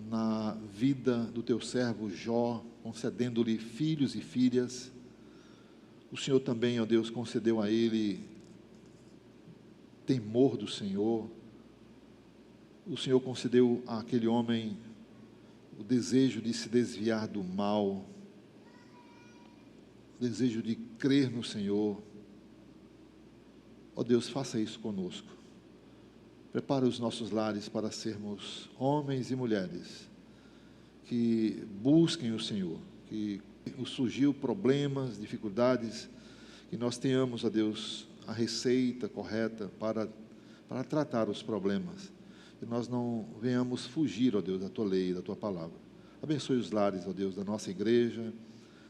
na vida do teu servo Jó, concedendo-lhe filhos e filhas, o Senhor também, ó Deus, concedeu a ele temor do Senhor. O Senhor concedeu àquele homem o desejo de se desviar do mal, o desejo de crer no Senhor. Ó Deus, faça isso conosco. Prepara os nossos lares para sermos homens e mulheres que busquem o Senhor, que surgiu problemas, dificuldades, que nós tenhamos, ó Deus, a receita correta para tratar os problemas, que nós não venhamos fugir, ó Deus, da Tua lei, da Tua palavra. Abençoe os lares, ó Deus, da nossa igreja,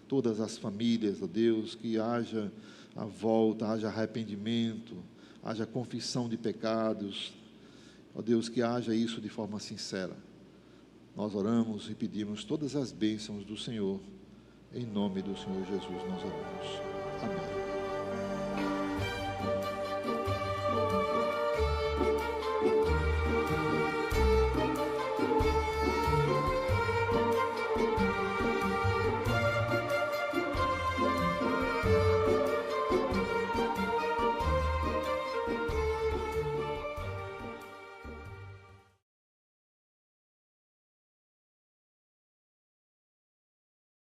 todas as famílias, ó Deus, que haja a volta, haja arrependimento, haja confissão de pecados, ó Deus, que haja isso de forma sincera. Nós oramos e pedimos todas as bênçãos do Senhor, em nome do Senhor Jesus nós oramos. Amém.